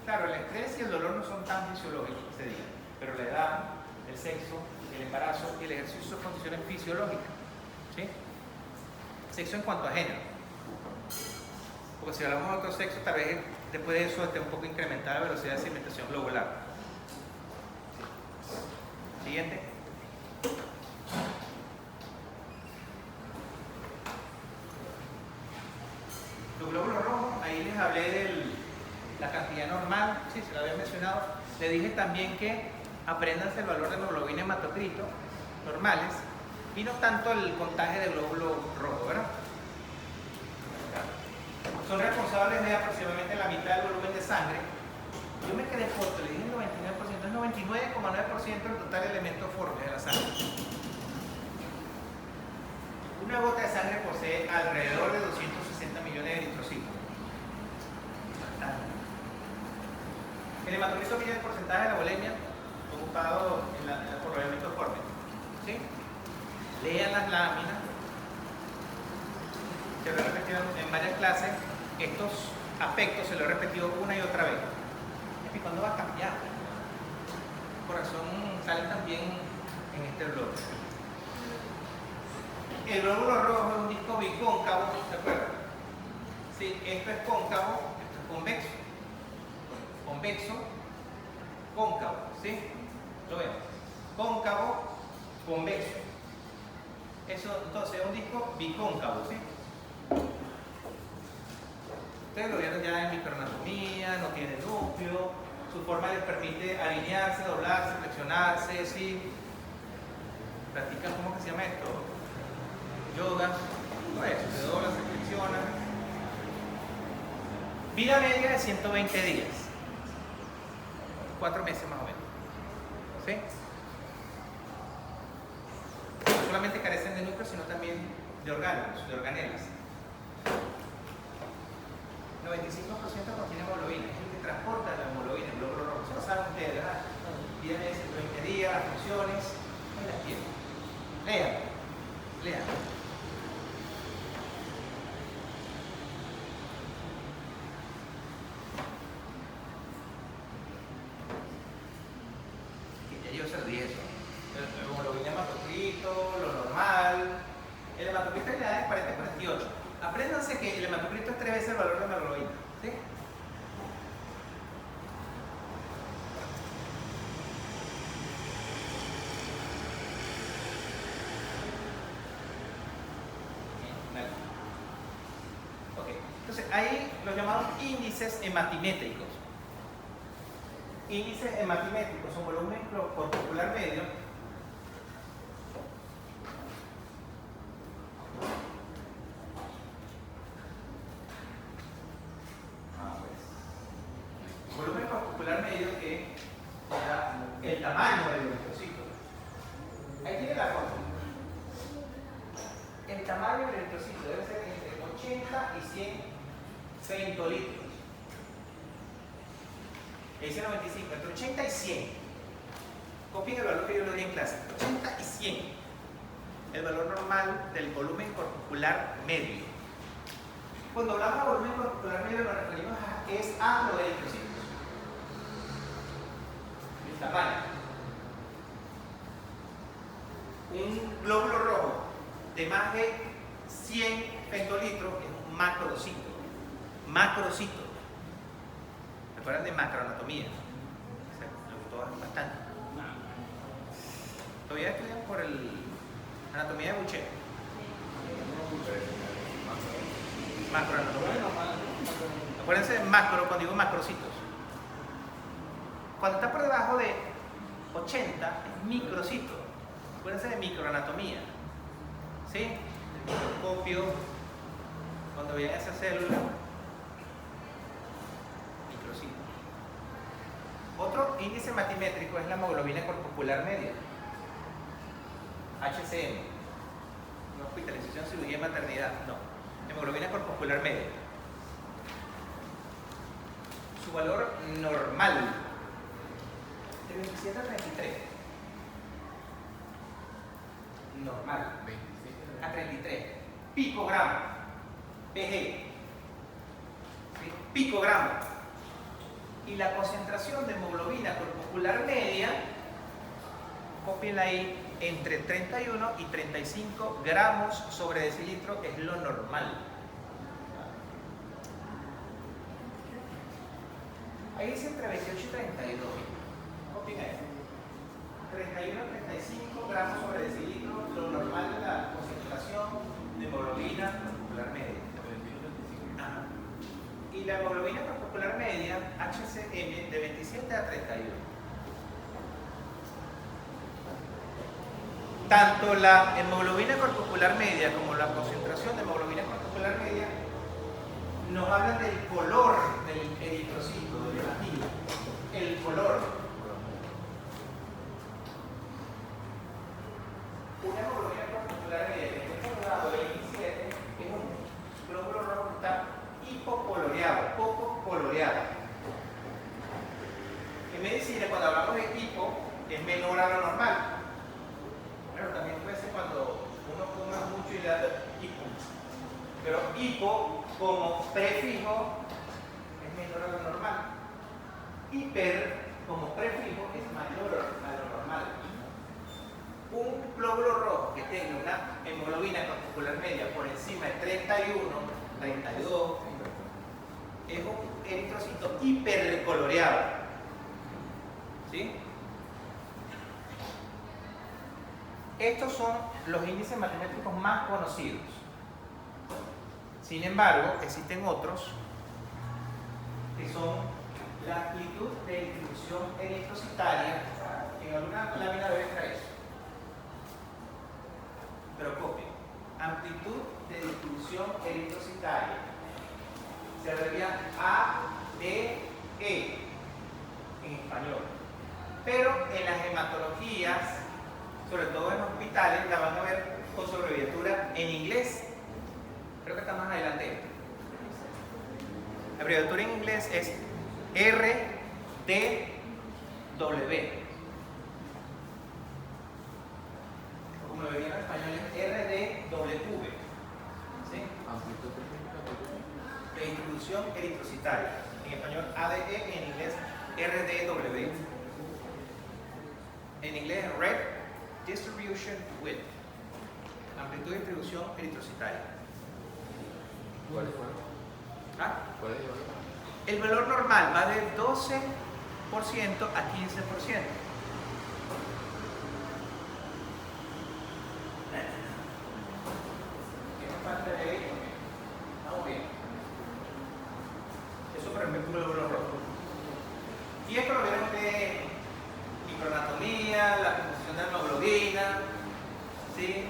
Claro, el estrés y el dolor no son tan fisiológicos ese día, pero la edad, el sexo, el embarazo y el ejercicio son condiciones fisiológicas. ¿Sí? Sexo en cuanto a género. Porque si hablamos de otro sexo, tal vez después de eso esté un poco incrementada la velocidad de sedimentación globular. ¿Sí? Siguiente. Los glóbulos rojos, ahí les hablé de la cantidad normal, sí, se lo había mencionado. Le dije también que apréndanse el valor de hemoglobina y hematocrito normales y no tanto el contagio de glóbulos rojos, ¿verdad? Son responsables de aproximadamente la mitad del volumen de sangre Yo me quedé corto, le dije el 99%, es 99,9% del total de elementos formes de la sangre. Una gota de sangre posee alrededor de 260 millones de eritrocitos. El hematocrito mide el porcentaje de la bulimia ocupado por los elementos formes. ¿Sí? Lean las láminas. Se lo he repetido en varias clases. Estos aspectos se lo he repetido una y otra vez. ¿Y cuándo va a cambiar? El corazón sale también en este blog. El glóbulo rojo es un disco bicóncavo, ¿se acuerdan? Sí, esto es cóncavo, esto es convexo. Convexo, cóncavo, ¿sí? Lo vemos. Cóncavo, convexo. Eso, entonces, es un disco bicóncavo, ¿sí? Ustedes lo vieron ya en microanatomía, no tiene núcleo, su forma les permite alinearse, doblarse, flexionarse, ¿sí? Practican, ¿cómo que se llama esto? Yoga, todo eso, se dobla, se flexiona. Vida media de 120 días, 4 meses más o menos, ¿sí? No solamente carecen de núcleo, sino también de órganos, de organelas. 95% contiene hemoglobina, es el que transporta la hemoglobina, el glóbulo rojo. Eso lo saben ustedes, ¿verdad? Vida media de 120 días, las funciones, ahí las tienen. Lean, lean. Yo se lo dije eso. El hemoglobina hematocrito, lo normal. El hematocrito en la edad es 40-48. Apréndanse que el hematocrito es 3 veces el valor de la hemoglobina. ¿Sí? Ok. Entonces, hay los llamados índices hematimétricos. Índices hematimétricos son volumen corpuscular medio volumen corpuscular medio que da el tamaño del eritrocito. Ahí tiene la foto. El tamaño del eritrocito debe ser entre 80 y 100 femtolitros. Dice 95, entre 80 y 100. Copien el valor que yo le di en clase. 80 y 100. El valor normal del volumen corpuscular medio. Cuando hablamos de volumen corpuscular medio nos referimos a los eritrocitos. El tamaño. Un glóbulo rojo de más de 100 femtolitros es un macrocito. Macrocito. ¿Se acuerdan de macroanatomía? Me gustó bastante. Todavía estudian por el anatomía de Boucher. Macroanatomía. Acuérdense de macro cuando digo macrocitos. Cuando está por debajo de 80 es microcito. Acuérdense de microanatomía. ¿Sí? El microscopio, cuando vean esa célula. Microcito. Otro índice hematimétrico es la hemoglobina corpuscular media. HCM. No hospitalización, cirugía y maternidad. No. Hemoglobina corpuscular media. Su valor normal de 27 a 33. Normal. 27 A 33. Picogramo. PG. ¿Sí? Picogramo. Y la concentración de hemoglobina corpuscular media, cópienla ahí, entre 31 y 35 gramos sobre decilitro es lo normal. Ahí dice entre 28 y 32. Copien eso. 31 a 35 gramos sobre decilitro, lo normal de la concentración de hemoglobina corpuscular media. Ajá. Y la hemoglobina corpuscular media, HCM, de 27 a 31. Tanto la hemoglobina corpuscular media como la concentración de hemoglobina corpuscular media nos hablan del color del eritrocito, del hematímetro. el color. Una hemoglobina particular media que está formado el 27 es un glóbulo rojo que está hipocoloreado, poco coloreado. En medicina, cuando hablamos de hipo, es menor a lo normal. Claro, también puede ser cuando uno come mucho y le da hipo. Pero hipo, como prefijo, es menor a lo normal. Hiper, como prefijo, es mayor a lo normal. Un glóbulo rojo que tenga una hemoglobina particular media por encima de 31, 32, es un eritrocito hipercoloreado. ¿Sí? Estos son los índices matemáticos más conocidos. Sin embargo, existen otros que son la amplitud de distribución eritrocitaria. En alguna lámina debe traer eso. Pero copien. Amplitud de distribución eritrocitaria. Se abrevia ADE en español. Pero en las hematologías, sobre todo en hospitales, la van a ver con su abreviatura en inglés. Creo que está más adelante. La abreviatura en inglés es RDW. Como lo vería en español es RDW. ¿Sí? De distribución eritrocitaria. En español ADE, en inglés RDW. En inglés Red Distribution Width. Amplitud de distribución eritrocitaria. ¿Cuál es el valor? ¿Ah? ¿Cuál es el valor? El valor normal va de 12% a 15%. ¿Qué nos falta de ahí? Vamos bien. Eso por ejemplo es un glóbulo rojo. Y esto lo vieron ustedes en microanatomía, la composición de la hemoglobina, ¿sí?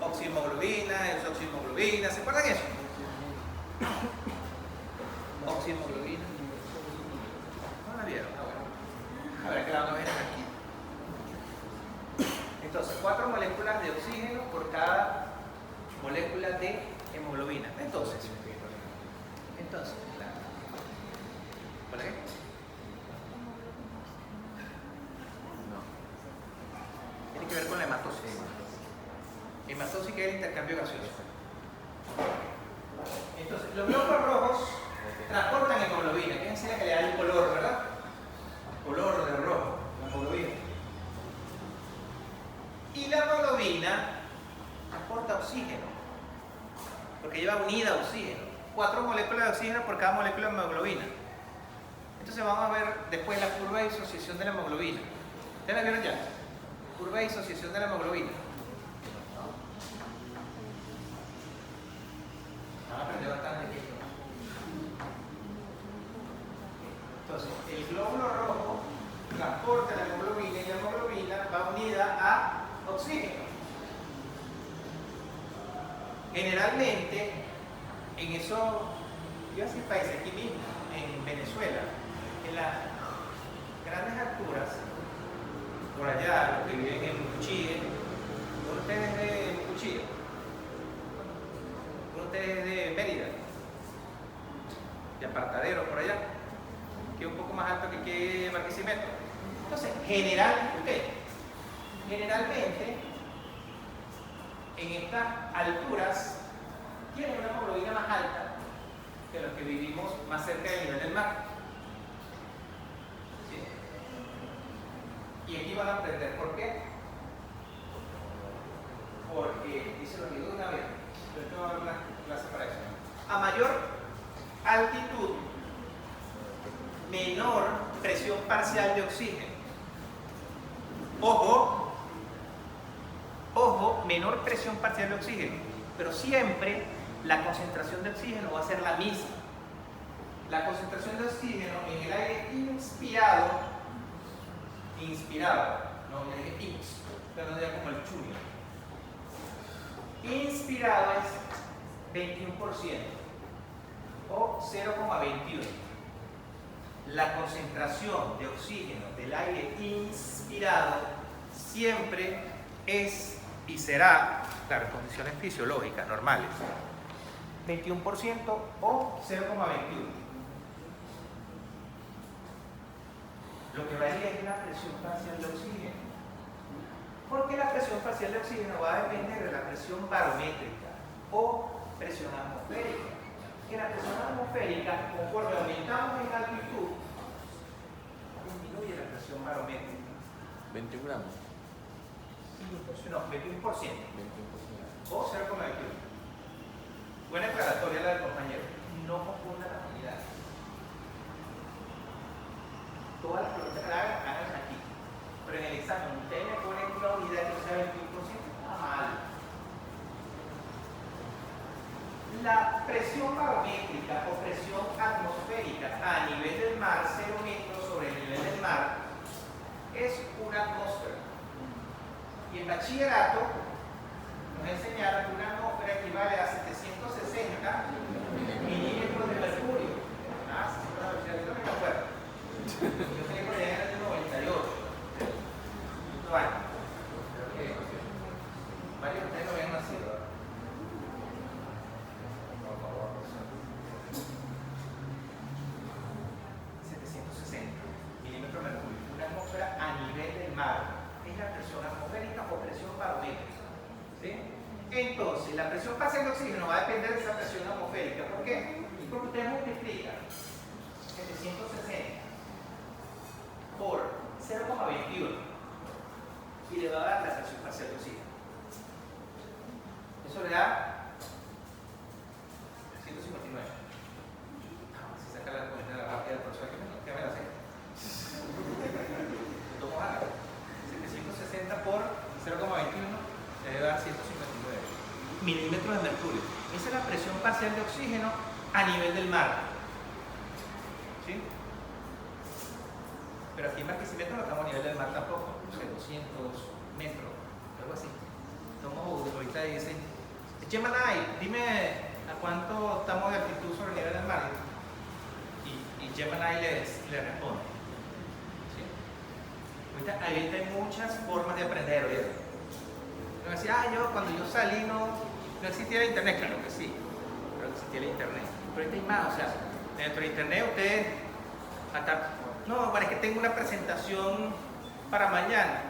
Oxihemoglobina, desoxihemoglobina, ¿se acuerdan de eso? Oxihemoglobina. ¿No la vieron? Ah, bueno. A ver, que la vamos a ver aquí. Entonces, 4 moléculas de oxígeno por cada molécula de hemoglobina. Entonces, ¿para qué? Tiene que ver con la hematosis. Hematosis, que es el intercambio gaseoso. Entonces, los glóbulos rojos transportan hemoglobina, que es la que le da el color, ¿verdad? Color de rojo, la hemoglobina. Y la hemoglobina transporta oxígeno, porque lleva unida oxígeno. 4 moléculas de oxígeno por cada molécula de hemoglobina. Entonces vamos a ver después la curva de disociación de la hemoglobina. ¿Ustedes la vieron ya? Curva de disociación de la hemoglobina. Aprender bastante aquí. Entonces, el glóbulo rojo transporta la hemoglobina y la hemoglobina va unida a oxígeno. Generalmente, en esos, yo así países, aquí mismo, en Venezuela, en las grandes alturas, por allá, los que viven en Mucuchíe, ustedes de Mucuchíe, ustedes de Mérida, de Apartadero, por allá, que es un poco más alto que Barquisimeto. Entonces, generalmente, en estas alturas, tienen una hemoglobina más alta que los que vivimos más cerca del nivel del mar. ¿Sí? Y aquí van a aprender por qué. Porque, dice lo que digo una vez, pero esto va a haber una clase para eso. A mayor altitud, menor presión parcial de oxígeno. Ojo, menor presión parcial de oxígeno, pero siempre la concentración de oxígeno va a ser la misma. La concentración de oxígeno en el aire inspirado, no, el aire ins, pero no diga como el chuño. Inspirado es 21% o 0,21. la concentración de oxígeno del aire inspirado siempre es y será, claro, en condiciones fisiológicas normales, 21% o 0,21. Lo que varía es la presión parcial de oxígeno. Porque la presión parcial de oxígeno va a depender de la presión barométrica o presión atmosférica. Que la presión atmosférica, conforme aumentamos en altitud, disminuye la presión barométrica. 21 gramos. No, 21%. 21%. O 0,21. Buena aclaratoria la del compañero. No confunda las unidades. Todas las preguntas que hagan, háganlas aquí. Pero en el examen, ustedes me ponen una unidad que no sea 21%, está mal. La presión barométrica o presión atmosférica a nivel del mar, 0 metros sobre el nivel del mar, es una atmósfera. Y en bachillerato nos enseñaron que una atmósfera equivale a 760 milímetros de mercurio. Ah, sí, yo no me acuerdo. Yo tenía por allá en el 98. Bueno, creo que varios de ustedes no habían nacido. Por favor, profesor. 760 milímetros de mercurio. Una atmósfera a nivel del mar. Es la presión atmosférica o presión barométrica. ¿Sí? Entonces, la presión parcial de oxígeno va a depender de esa presión atmosférica. ¿Por qué? Porque ustedes multiplican 760 por 0,21 y le va a dar la presión parcial de oxígeno. Eso le da 159. Si saca la cuenta de la rápida del profesor, que me la sé. Tomo A. 760 por 0,21 le debe dar 159 milímetros de mercurio. Esa es la presión parcial de oxígeno a nivel del mar. ¿Sí? Pero aquí en Barquisimeto no estamos a nivel del mar tampoco, no sé, 200 metros, algo así. Estamos ahorita dicen, Gemini, dime a cuánto estamos de altitud sobre el nivel del mar. Y Gemini le responde. ¿Sí? Ahorita hay muchas formas de aprender, ¿oyeron? No decía, cuando yo salí no existía el internet, claro que sí, pero existía el internet. Pero ahorita hay más, o sea, dentro del internet ustedes hasta, no, parece que tengo una presentación para mañana.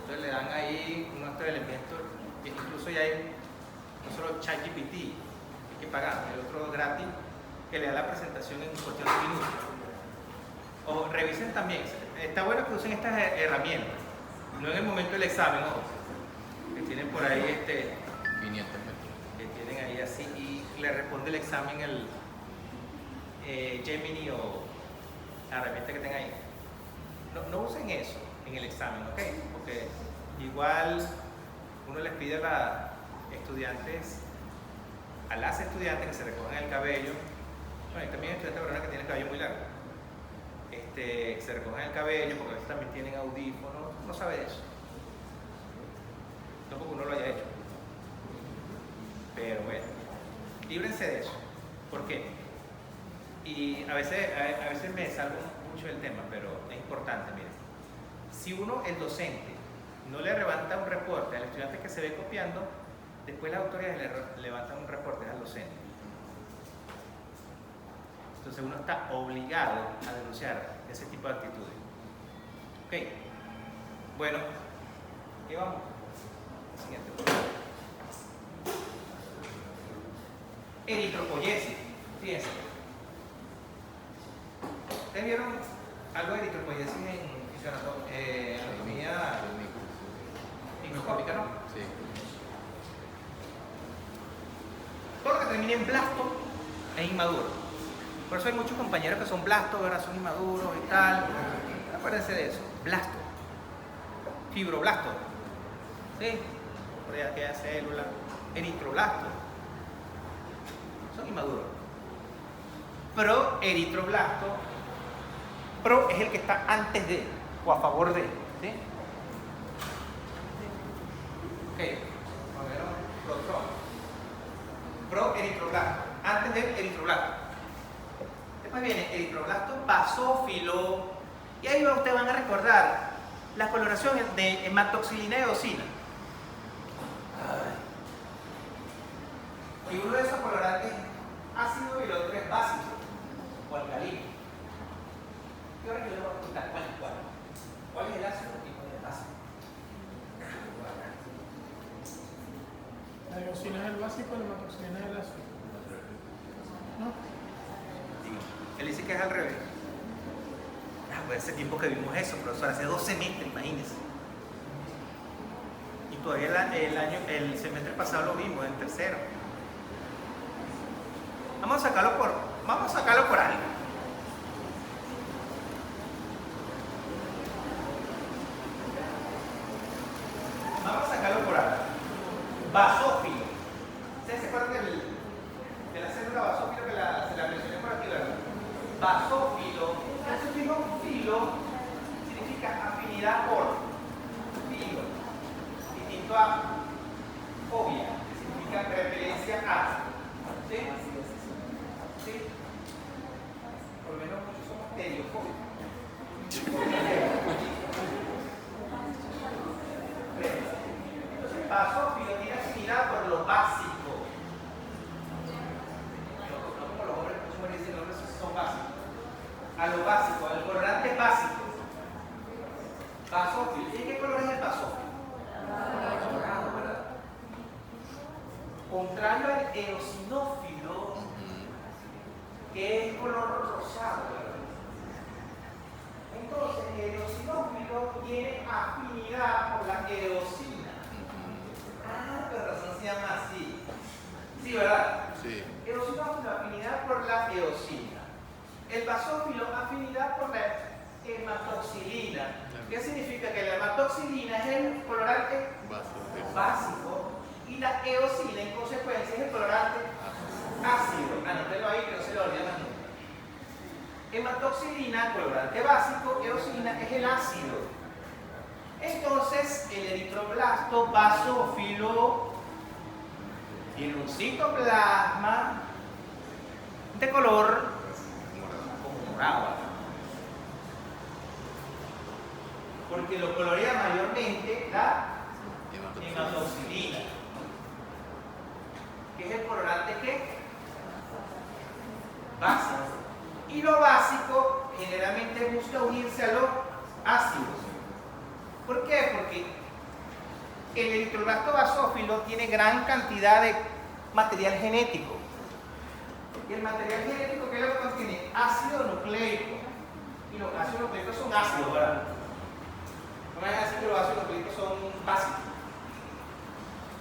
Entonces le dan ahí unos otros elementos, incluso ya hay no solo ChatGPT, hay que pagar, hay otro gratis que le da la presentación en cuestión de minutos. O revisen también, está bueno que usen estas herramientas, no en el momento del examen, que tienen por ahí 500 metros. que tienen ahí así y le responde el examen el Gemini o la herramienta que tengan ahí. No usen eso en el examen, ¿ok? Porque igual uno les pide a las estudiantes que se recojan el cabello. Bueno, y también hay estudiantes varones que tienen el cabello muy largo. Se recojan el cabello porque a veces también tienen audífonos, no sabe de eso. No porque uno lo haya hecho. Pero bueno, líbrense de eso. ¿Por qué? Y a veces me salgo mucho del tema, pero es importante, miren. Si uno, el docente, no le levanta un reporte al estudiante que se ve copiando, después las autoridades le levantan un reporte al docente. Entonces uno está obligado a denunciar ese tipo de actitudes. Ok. Bueno, ¿qué vamos? Siguiente. Eritropoyesis. Fíjense. ¿Ustedes vieron algo de eritropoyesis en anatomía microscópica, no? Sí. Todo lo que termine en blasto es inmaduro. Por eso hay muchos compañeros que son blastos, ahora son inmaduros y tal. Acuérdense de eso. Blasto. Fibroblasto. ¿Sí? Por ahí aquella célula. Eritroblasto. Son inmaduros. Proeritroblasto. Pro es el que está antes de o a favor de. ¿Sí? Ok. Proeritroblasto. Antes del eritroblasto. Después viene eritroblasto Y ahí ustedes van a recordar la coloración de hematoxilina y eosina. Y uno de esos colorantes es ácido y el otro es básico o alcalino. Y ahora yo les voy a preguntar cuál es cuál. ¿Cuál es el ácido y cuál es el básico? La eosina es el básico y la hematoxilina es el ácido. ¿No? Él dice que es al revés. Pues hace tiempo que vimos eso, profesor, hace 2 semestres, imagínense. Y todavía el semestre pasado lo vimos, en tercero. Vamos a sacarlo por algo. Vamos a sacarlo por algo. Basófilo. ¿Ustedes se acuerdan de la célula basófilo que se la mencioné por aquí, verdad? Basófilo. Ese filo significa afinidad por filo, distinto a fobia, que significa repelencia a. ¿Sí? ¿Sí? Por lo menos muchos somos teriofóbicos. Entonces, basófilo tiene afinidad por lo básico. No como los hombres, muchos hombres dicen los hombres son básicos. A lo básico, al colorante básico. Basófilo. ¿Y qué color es el basófilo? Dorado, ¿verdad? Contrario al eosinófilo, que es color rosado, ¿verdad? Entonces, el eosinófilo tiene afinidad por la eosina. Ah, con razón se llama así. Sí, ¿verdad? Sí. Eosinófilo, afinidad por la eosina. El basófilo, afinidad por la hematoxilina. ¿Qué significa? Que la hematoxilina es el colorante básico y la eosina, en consecuencia, es el colorante ácido. Anótelo ahí que no se lo olviden más nunca. Hematoxilina, colorante básico, eosina es el ácido. Entonces, el eritroblasto basófilo tiene un citoplasma de color morado, porque lo colorea mayormente la hematoxilina, que es el colorante que básico, y lo básico generalmente busca unirse a los ácidos. ¿Por qué? Porque el eritroblasto basófilo tiene gran cantidad de material genético. Y el material genético, ¿qué es lo que contiene? Ácido nucleico. Y los ácidos nucleicos son ácidos, ¿verdad? No me van a decir que los ácidos nucleicos son básicos.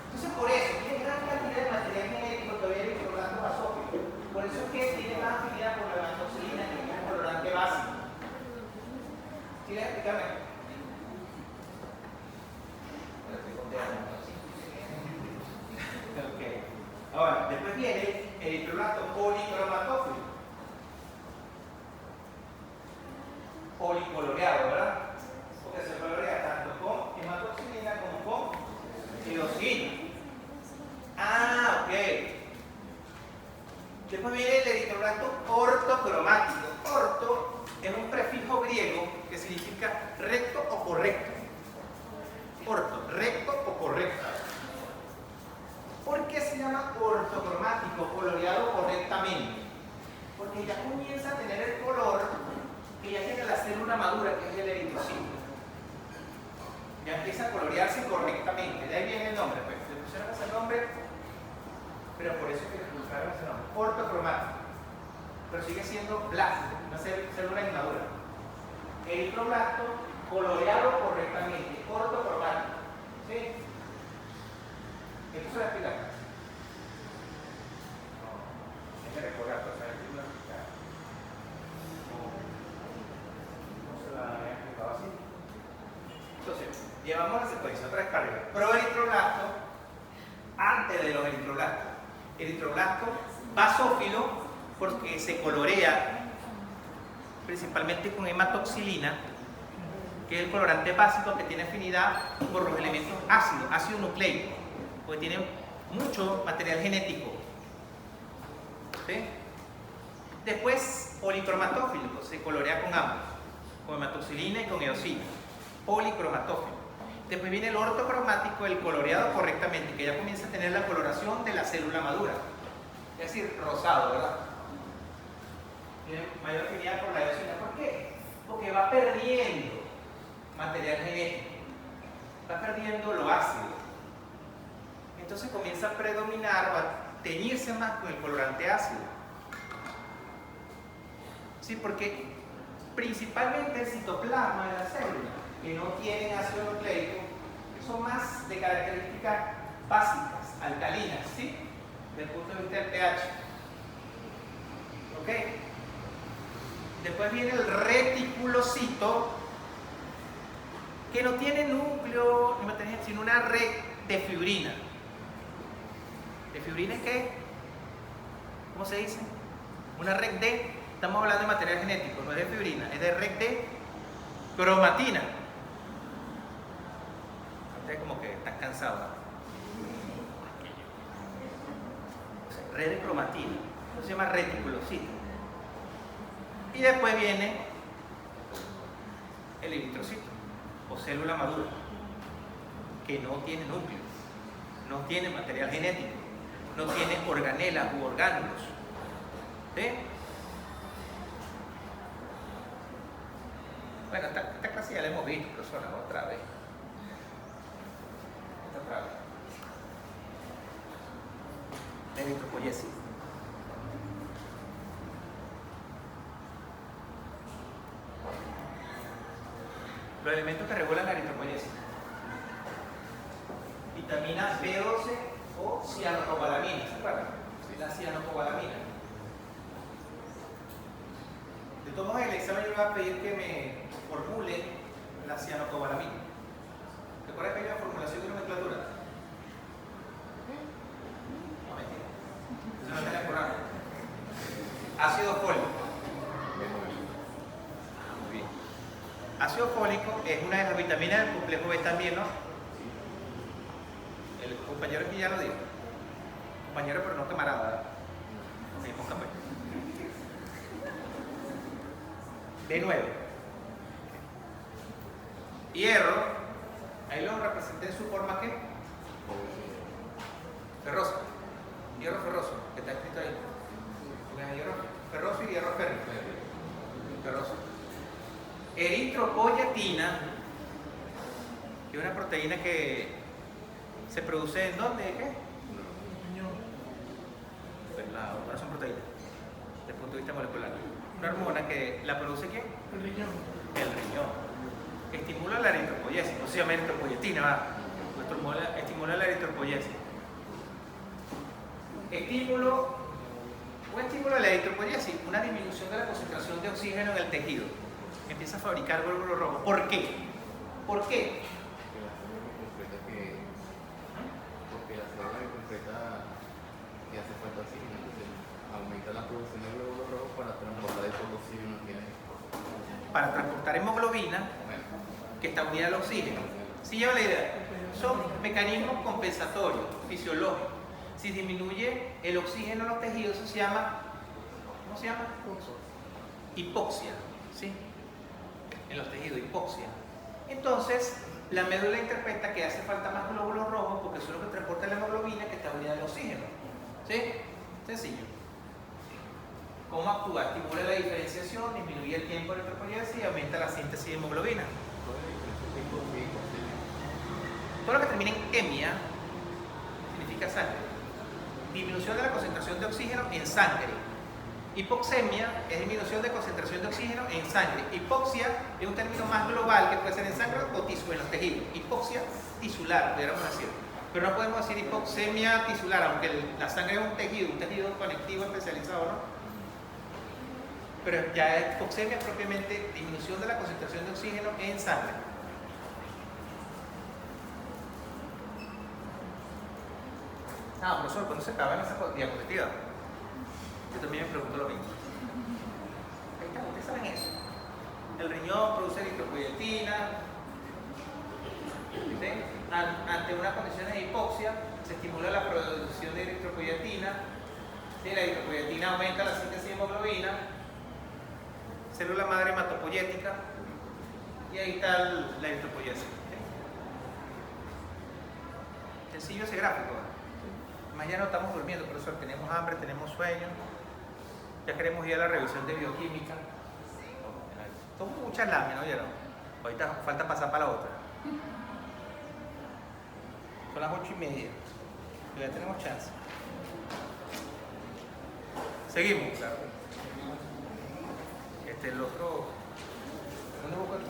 Entonces, por eso, tiene gran cantidad de material genético todavía el eritroblasto basófilo. Por eso es que tiene más afinidad por la hematoxilina, que es el colorante básico. ¿Sí les explicarme? Okay. Ahora, después viene el eritroblasto policromatófilo. Policoloreado, ¿verdad? Porque se colorea tanto con hematoxilina como con eosina. Ah, ok. Después viene el eritroblasto ortocromático. Orto es un prefijo griego que significa recto o correcto. Orto, recto o correcto. ¿Por qué se llama ortocromático, coloreado correctamente? Porque ya comienza a tener el color que ya tiene la célula madura, que es el eritrocito. Ya empieza a colorearse correctamente. De ahí viene el nombre, pues. Le pusieron ese nombre, pero por eso es que le buscaron ese nombre. Ortocromático. Pero sigue siendo blasto, una célula inmadura. Eritroblasto coloreado correctamente, ortocromático. ¿Sí? ¿Esto se va a explicar? No, hay que recordar, pero ¿sabes qué se va a explicar? No se la había explicado así. Entonces, llevamos la secuencia otra vez para arriba. Proeritroblasto, antes de los eritroblastos. Eritroblasto basófilo, porque se colorea principalmente con hematoxilina, que es el colorante básico que tiene afinidad por los elementos ácidos, ácido nucleico, porque tiene mucho material genético. ¿Sí? Después, policromatófilo, se colorea con ambos. con hematoxilina y con eosina, policromatógeno. Después viene el ortocromático, el coloreado correctamente, que ya comienza a tener la coloración de la célula madura, es decir, rosado, ¿verdad? Tiene mayor afinidad por la eosina. ¿Por qué? Porque va perdiendo material genético, va perdiendo lo ácido. Entonces comienza a predominar, va a teñirse más con el colorante ácido. Sí, porque principalmente el citoplasma de la célula, que no tienen ácido nucleico, son más de características básicas, alcalinas, ¿sí? Desde el punto de vista del pH. ¿Ok? Después viene el reticulocito, que no tiene núcleo, sino una red de fibrina. ¿De fibrina es qué? ¿Cómo se dice? Una red de, estamos hablando de material genético, no es de fibrina, es de red de cromatina. Ustedes como que están cansados, ¿no? O sea, red de cromatina, eso se llama reticulocito. Y después viene el eritrocito, o célula madura, que no tiene núcleo, no tiene material genético, no tiene organelas u orgánulos. ¿Sí? Bueno, esta clase ya la hemos visto, profesora, otra vez. Otra vez. La eritropoyesis. Los elementos que regulan la eritropoyesis: vitamina B12 o cianocobalamina, ¿se acuerdan? La cianocobalamina. De todos modos, en el examen yo le voy a pedir que me formule la cianocobalamina. ¿Recuerdan que hay una formulación de nomenclatura? No, mentira. Eso no está en el programa. Ácido fólico. Muy bien. Ácido fólico es una de las vitaminas del complejo B también, ¿no? El compañero aquí ya lo dijo. Compañero, pero no camarada. Sí, ponga pues. B9. Hierro, ahí lo representé en su forma ¿qué? Ferroso. Hierro ferroso, que está escrito ahí. Hierro ferroso y hierro férrico. Ferroso. Eritropoyetina, que es una proteína que se produce ¿en dónde? ¿Qué? Pues las hormonas son proteínas, desde el punto de vista molecular. Una hormona que la produce ¿quién? El riñón. El riñón. Estimula la eritropoyesis, no se llama eritropoyetina, ¿va? Estimula la eritropoyesis. Un estímulo de la eritropoyesis, una disminución de la concentración de oxígeno en el tejido. Empieza a fabricar glóbulos rojos. ¿Por qué? ¿Por qué? Porque la célula completa que hace falta oxígeno, entonces aumenta la producción de glóbulos rojos para transportar el oxígeno que hay. Para transportar hemoglobina, que está unida al oxígeno. ¿Sí lleva la idea? Son mecanismos compensatorios, fisiológicos. Si disminuye el oxígeno en los tejidos, eso se llama, ¿cómo se llama? Hipoxia, ¿sí? En los tejidos, hipoxia. Entonces, la médula interpreta que hace falta más glóbulos rojos porque son los que transportan la hemoglobina que está unida al oxígeno. ¿Sí? Sencillo. ¿Cómo actúa? Estimula la diferenciación, disminuye el tiempo de eritropoyesis y aumenta la síntesis de hemoglobina. Todo lo que termina en hemia significa sangre. Disminución de la concentración de oxígeno en sangre. Hipoxemia es disminución de concentración de oxígeno en sangre. Hipoxia es un término más global que puede ser en sangre o en los tejidos. Hipoxia tisular, pudiéramos decir. Pero no podemos decir hipoxemia tisular, aunque la sangre es un tejido conectivo especializado, ¿no? Pero ya hipoxemia es propiamente disminución de la concentración de oxígeno en sangre. Ah, profesor, ¿cuándo se acaba en esa diapositiva? Yo también me pregunto lo mismo. Ahí está, ustedes saben eso. El riñón produce eritropoyetina. ¿Sí? Ante una condición de hipoxia, se estimula la producción de eritropoyetina. ¿Sí? La eritropoyetina aumenta la síntesis de hemoglobina. Célula madre hematopoyética. Y ahí está la eritropoyesis. Sencillo ese gráfico. Mañana estamos durmiendo, por eso tenemos hambre, tenemos sueño. Ya queremos ir a la revisión de bioquímica. Son muchas láminas, ¿oyeron? Ahorita falta pasar para la otra. Son las 8:30. Ya tenemos chance. Seguimos, claro. El otro. ¿Dónde busco aquí?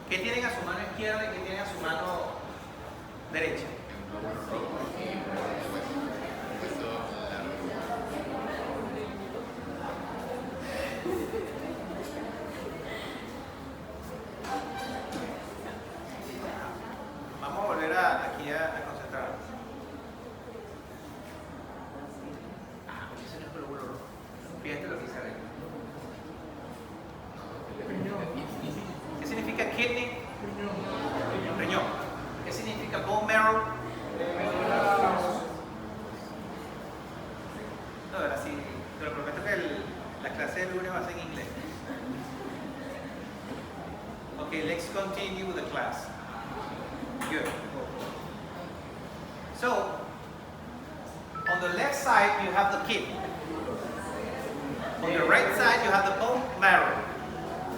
¿Qué tienen a su mano izquierda y qué tienen a su mano derecha? Vamos a volver aquí a concentrarnos. Ese no es el glóbulo rojo. Fíjate lo que dice ahí. ¿Qué significa kidney? Riñón. ¿Qué significa bone marrow? No, ahora sí, te lo prometo que la clase del lunes va a ser en inglés. Okay, let's continue with the class. Good. So, on the left side you have the kidney. On the right side you have the bone marrow.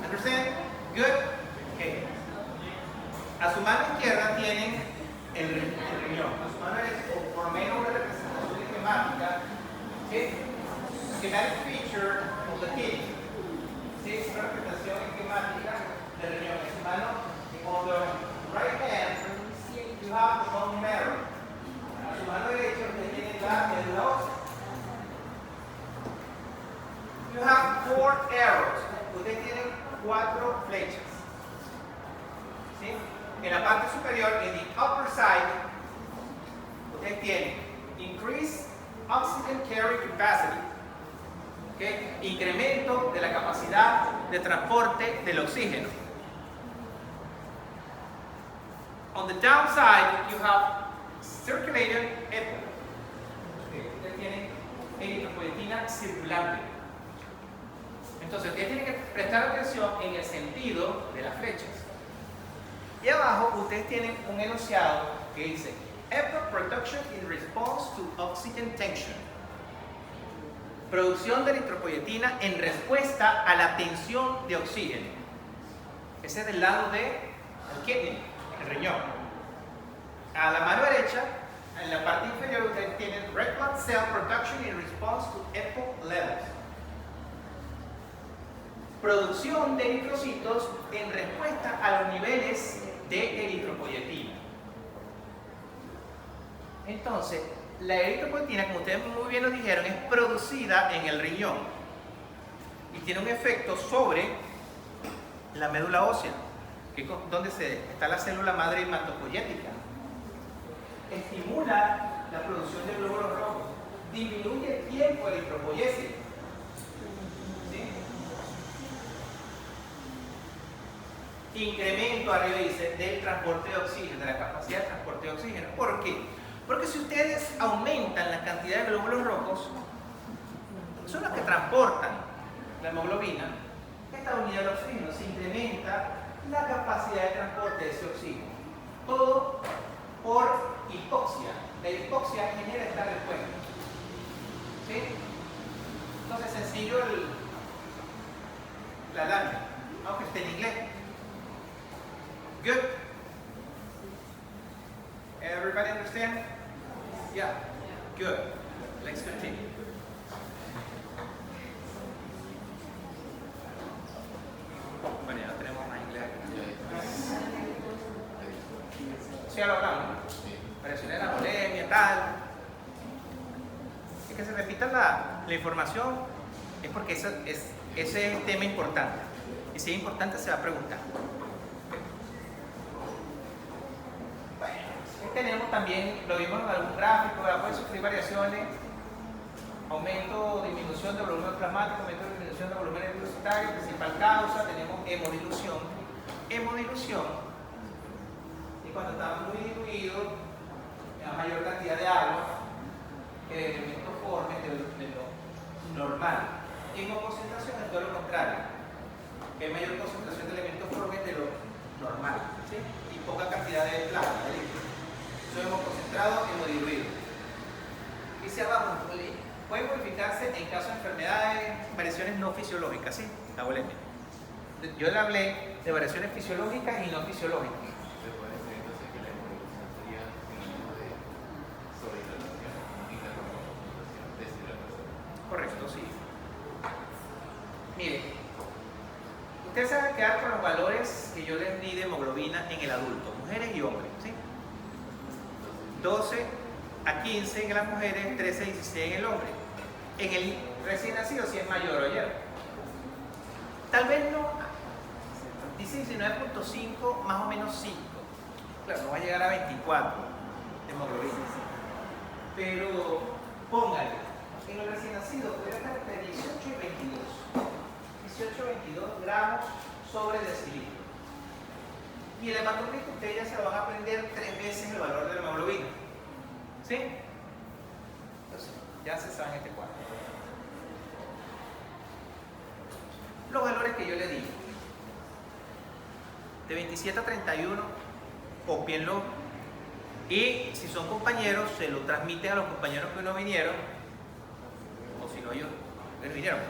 Understand? Good? Okay. A su mano izquierda tienen el riñón. A su mano derecha, o por lo menos una representación esquemática. Okay? Schematic feature of the kidney. ¿Sí? Es una representación esquemática del riñón. A su mano, on the right hand, you have the bone marrow. A su mano derecha, ustedes tienen la médula ósea. You have 4 arrows. Ustedes tienen 4 flechas. ¿Sí? En la parte superior, en the upper side, ustedes tienen increase oxygen carry capacity. ¿Okay? Incremento de la capacidad de transporte del oxígeno. On the downside, you have circulating EPO. Ustedes tienen eritropoyetina circulante. Entonces, ustedes tienen que prestar atención en el sentido de las flechas. Y abajo, ustedes tienen un enunciado que dice EPO production in response to oxygen tension. Producción de eritropoyetina en respuesta a la tensión de oxígeno. Ese es del lado del kidney, el riñón. A la mano derecha, en la parte inferior, ustedes tienen red blood cell production in response to EPO levels. Producción de eritrocitos en respuesta a los niveles de eritropoyetina. Entonces, la eritropoyetina, como ustedes muy bien lo dijeron, es producida en el riñón y tiene un efecto sobre la médula ósea, que es donde está la célula madre hematopoyética. Estimula la producción de glóbulos rojos, disminuye el tiempo de eritropoyesis. Incremento, arriba dice, del transporte de oxígeno, de la capacidad de transporte de oxígeno. ¿Por qué? Porque si ustedes aumentan la cantidad de glóbulos rojos, son los que transportan la hemoglobina, esta unidad de oxígeno, se incrementa la capacidad de transporte de ese oxígeno. Todo por hipoxia. La hipoxia genera esta respuesta. ¿Sí? Entonces, sencillo la lámina, aunque esté en inglés. Good? Everybody understand? Yeah. Good. Let's continue. Bueno, ya tenemos más inglés aquí. Sí, ya lo hablamos. Presioné la bulimia, tal. Es que se repita la información, es porque ese es el tema importante. Y si es importante, se va a preguntar. tenemos también, lo vimos en algún gráfico, puede sufrir variaciones, aumento, disminución de volumen plasmático, aumento, disminución de volumen eritrocitario, principal causa, tenemos hemodilución. Hemodilución, y cuando está muy diluido, a mayor cantidad de agua, elementos formes de lo normal. Hemoconcentración es todo lo contrario, que hay mayor concentración de elementos formes de lo normal, ¿sí? Y poca cantidad de plasma, de líquido. Eso es hemoconcentrado, hemodiluido. Dice abajo, puede modificarse en caso de enfermedades, variaciones no fisiológicas, ¿sí? La bulimia. Yo le hablé de variaciones fisiológicas y no fisiológicas. Se puede decir entonces que la hemodilución sería sinónimo de sobrehidratación y la concentración deshidratación. Correcto, sí. Mire, ustedes se van a quedar con los valores que yo les di de hemoglobina en el adulto, mujeres y hombres, ¿sí? 12 a 15 en las mujeres, 13 a 16 en el hombre. En el recién nacido sí es mayor, ¿oyeron? Tal vez no, dice 19.5, más o menos 5. Claro, no va a llegar a 24 de hemoglobina. Pero póngale, en el recién nacido puede estar entre 18 y 22. 18 a 22 gramos sobre decilitro. Y el hematocrito ustedes ya se lo van a aprender 3 veces el valor de la hemoglobina. ¿Sí? Entonces, ya se saben este cuadro. Los valores que yo le di. De 27 a 31, cópienlo. Y si son compañeros, se lo transmiten a los compañeros que no vinieron. O si no, ellos vinieron.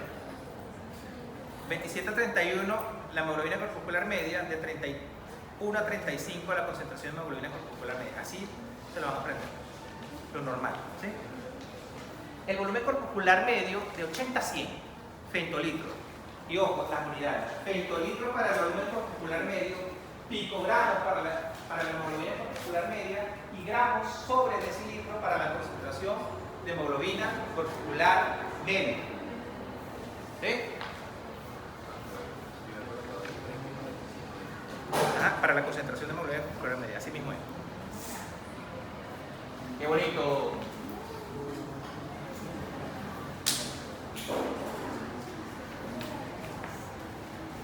27 a 31, la hemoglobina corpuscular media. De 31 a 35, la concentración de hemoglobina corpuscular media. Así se lo van a aprender. Lo normal, ¿sí? El volumen corpuscular medio de 80 a 100 femtolitros. Y ojo, las unidades. Femtolitro para el volumen corpuscular medio, picogramos para la hemoglobina corpuscular media y gramos sobre decilitro para la concentración de hemoglobina corpuscular media. ¿Sí? Para la concentración de hemoglobina corpuscular media, así mismo es. Qué bonito.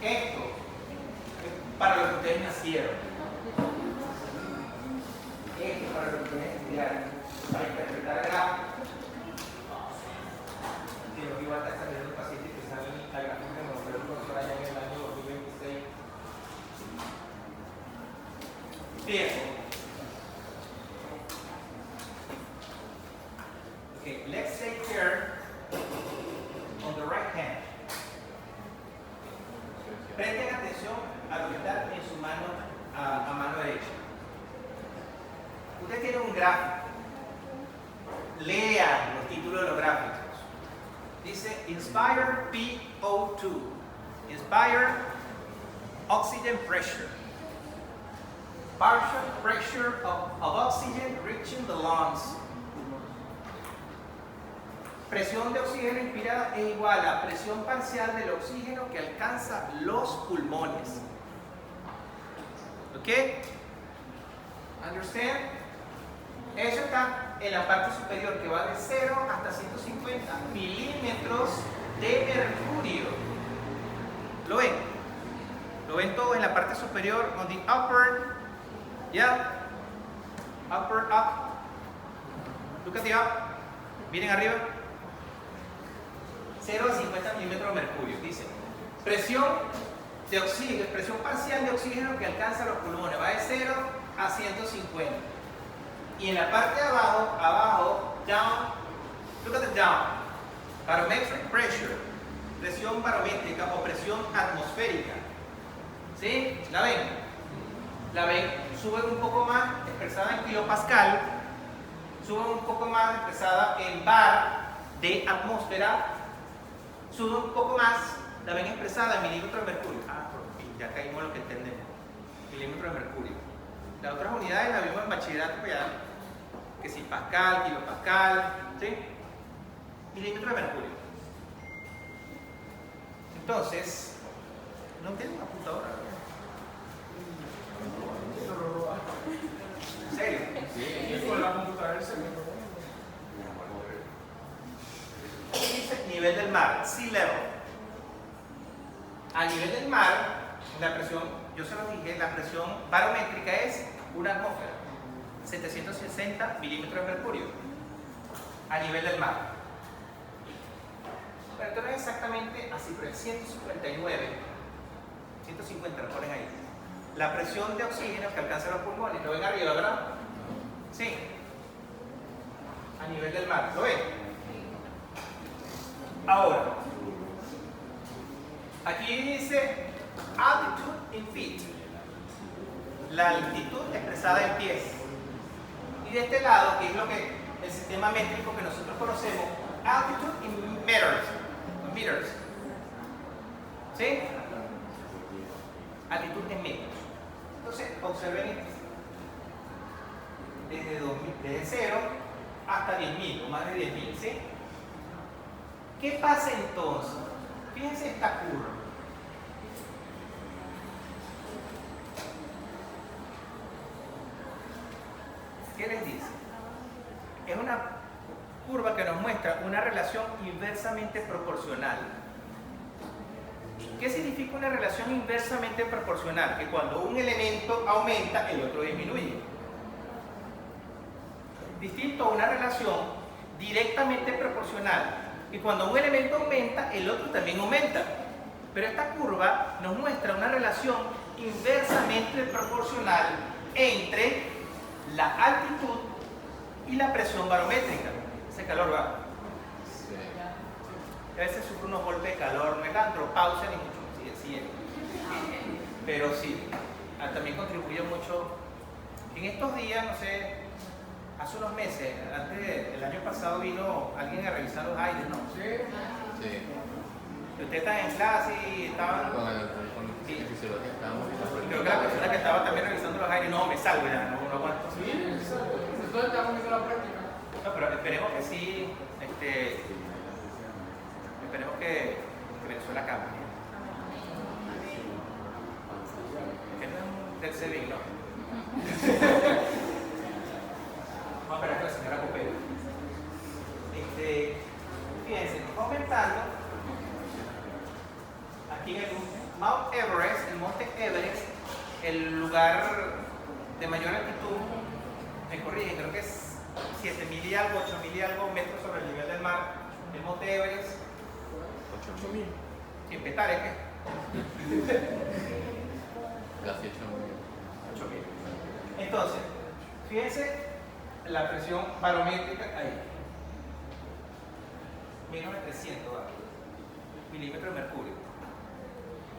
Esto es para lo que ustedes nacieron. Esto es para lo que ustedes estudiaron. Para interpretar gráficos. Quiero que igual está saliendo un paciente que sale en la gráfica que me mostró el profesor allá en el año 2026. Bien. Okay, let's take care on the right hand. Presten atención a lo que está en su mano, a mano derecha. Usted tiene un gráfico. Lean los títulos de los gráficos. Dice Inspire PO2. Inspire Oxygen Pressure. Partial pressure of oxygen reaching the lungs. Presión de oxígeno inspirada es igual a presión parcial del oxígeno que alcanza los pulmones. ¿Ok? ¿Understand? Eso está en la parte superior que va de 0 hasta 150 milímetros de mercurio. ¿Lo ven? ¿Lo ven todo en la parte superior? On the upper, yeah? Upper, up. Look at the up. Miren arriba. 0 a 50 milímetros de mercurio. Dice, presión de oxígeno, presión parcial de oxígeno que alcanza los pulmones. Va de 0 a 150. Y en la parte de abajo, down, look at the down. Barometric pressure, presión barométrica o presión atmosférica. ¿Sí? ¿La ven? ¿La ven? Sube un poco más, expresada en kilopascal. Sube un poco más, expresada en bar de atmósfera. Sube un poco más, la ven expresada en milímetros de mercurio. Ah, por fin, ya caímos en lo que entendemos. Milímetros de mercurio. Las otras unidades las vimos en bachillerato, pues ya, que si pascal, kilopascal, ¿sí? Milímetros de mercurio. Entonces, no tiene una computadora, ¿verdad? ¿En serio? Y con la computadora se me Dice nivel del mar, sea level. A nivel del mar, la presión, yo se lo dije, la presión barométrica es una atmósfera, 760 milímetros de mercurio. A nivel del mar. Pero esto no es exactamente así, pero es 159, 150 lo ponen ahí. La presión de oxígeno que alcanza los pulmones, lo ven arriba, ¿verdad? Sí. A nivel del mar, ¿lo ven? Ahora, aquí dice altitude in feet, la altitud expresada en pies. Y de este lado, que es lo que el sistema métrico que nosotros conocemos, altitude in meters. ¿Sí? Altitud en metros. Entonces, observen esto. Desde 0 hasta 10.000 o más de 10.000, ¿sí? ¿Qué pasa entonces? Fíjense esta curva. ¿Qué les dice? Es una curva que nos muestra una relación inversamente proporcional. ¿Qué significa una relación inversamente proporcional? Que cuando un elemento aumenta, el otro disminuye. Distinto a una relación directamente proporcional. Y cuando un elemento aumenta, el otro también aumenta. Pero esta curva nos muestra una relación inversamente proporcional entre la altitud y la presión barométrica. Ese calor va. A veces sufre unos golpes de calor, no es la andropausia ni mucho, sí, pero sí, también contribuye mucho. En estos días, no sé, hace unos meses, el año pasado vino alguien a revisar los aires, ¿no? Sí. Ustedes están en clase y estaban... Con el fisiología estábamos. Creo que la persona que estaba también revisando los aires, no, me salgo ya, no aguanto. Sí, nosotros estamos viendo la práctica. No, pero esperemos que sí, esperemos que Venezuela cambie. Que no es del CEBIC, ¿no? Vamos a esperar que la señora coopere. Fíjense, aumentando. Aquí en el Mount Everest, el monte Everest, el lugar de mayor altitud, me corrigen, creo que es 7.000 y algo, 8.000 y algo metros sobre el nivel del mar. El monte Everest, 8.000. sin petare, ¿qué? Casi 8.000. 8.000. Entonces, fíjense la presión barométrica ahí. Menos de 300 milímetros de mercurio.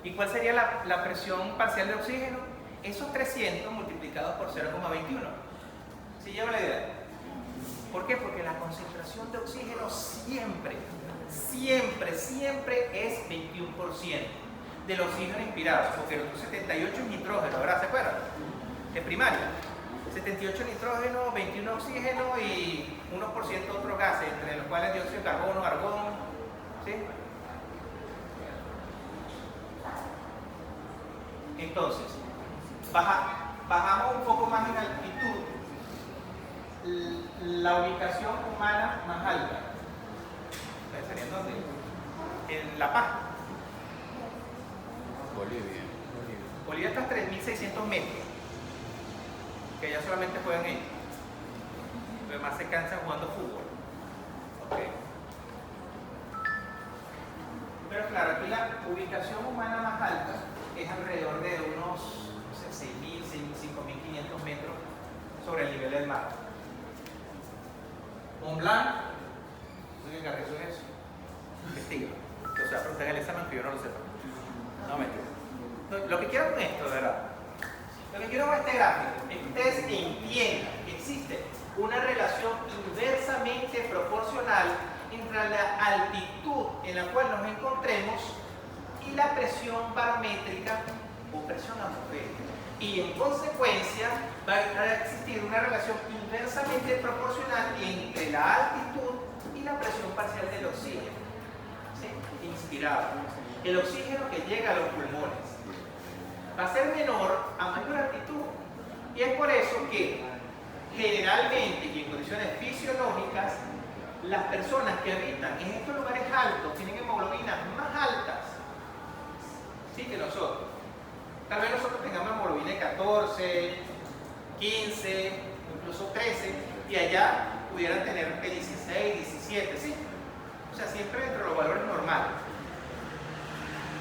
¿Y cuál sería la presión parcial de oxígeno? Esos 300 multiplicados por 0,21. ¿Sí lleva la idea? ¿Por qué? Porque la concentración de oxígeno siempre es 21% del oxígeno inspirado, porque el otro 78 es nitrógeno, ¿verdad? ¿Se acuerdan? De primaria. 78 nitrógeno, 21 oxígeno y 1% otros gases, entre los cuales dióxido de carbono, argón, ¿sí? Entonces, bajamos un poco más en altitud, la ubicación humana más alta. ¿Sería en dónde? En La Paz. Bolivia. Bolivia está a 3.600 metros, que ya solamente juegan ellos. Los demás se cansan jugando fútbol. Okay. Pero claro, aquí la ubicación humana más alta es alrededor de unos 6.000, 5.500 metros sobre el nivel del mar. Mont Blanc, no sé qué carrizo es eso. Investiga. O sea, preguntan el examen que yo no lo sepa. No, mentira. Lo que quiero con esto, de verdad, lo que quiero con este gráfico es que ustedes entiendan que existe una relación inversamente proporcional entre la altitud en la cual nos encontremos y la presión barométrica o presión atmosférica. Y en consecuencia va a existir una relación inversamente proporcional entre la altitud y la presión parcial del oxígeno, ¿sí? Inspirado. El oxígeno que llega a los pulmones va a ser menor a mayor altitud. Y es por eso que generalmente y en condiciones fisiológicas, las personas que habitan en estos lugares altos tienen hemoglobinas más altas, ¿sí?, que nosotros. Tal vez nosotros tengamos hemoglobina de 14, 15, incluso 13, y allá pudieran tener de 16, 17, ¿sí? O sea, siempre dentro de los valores normales.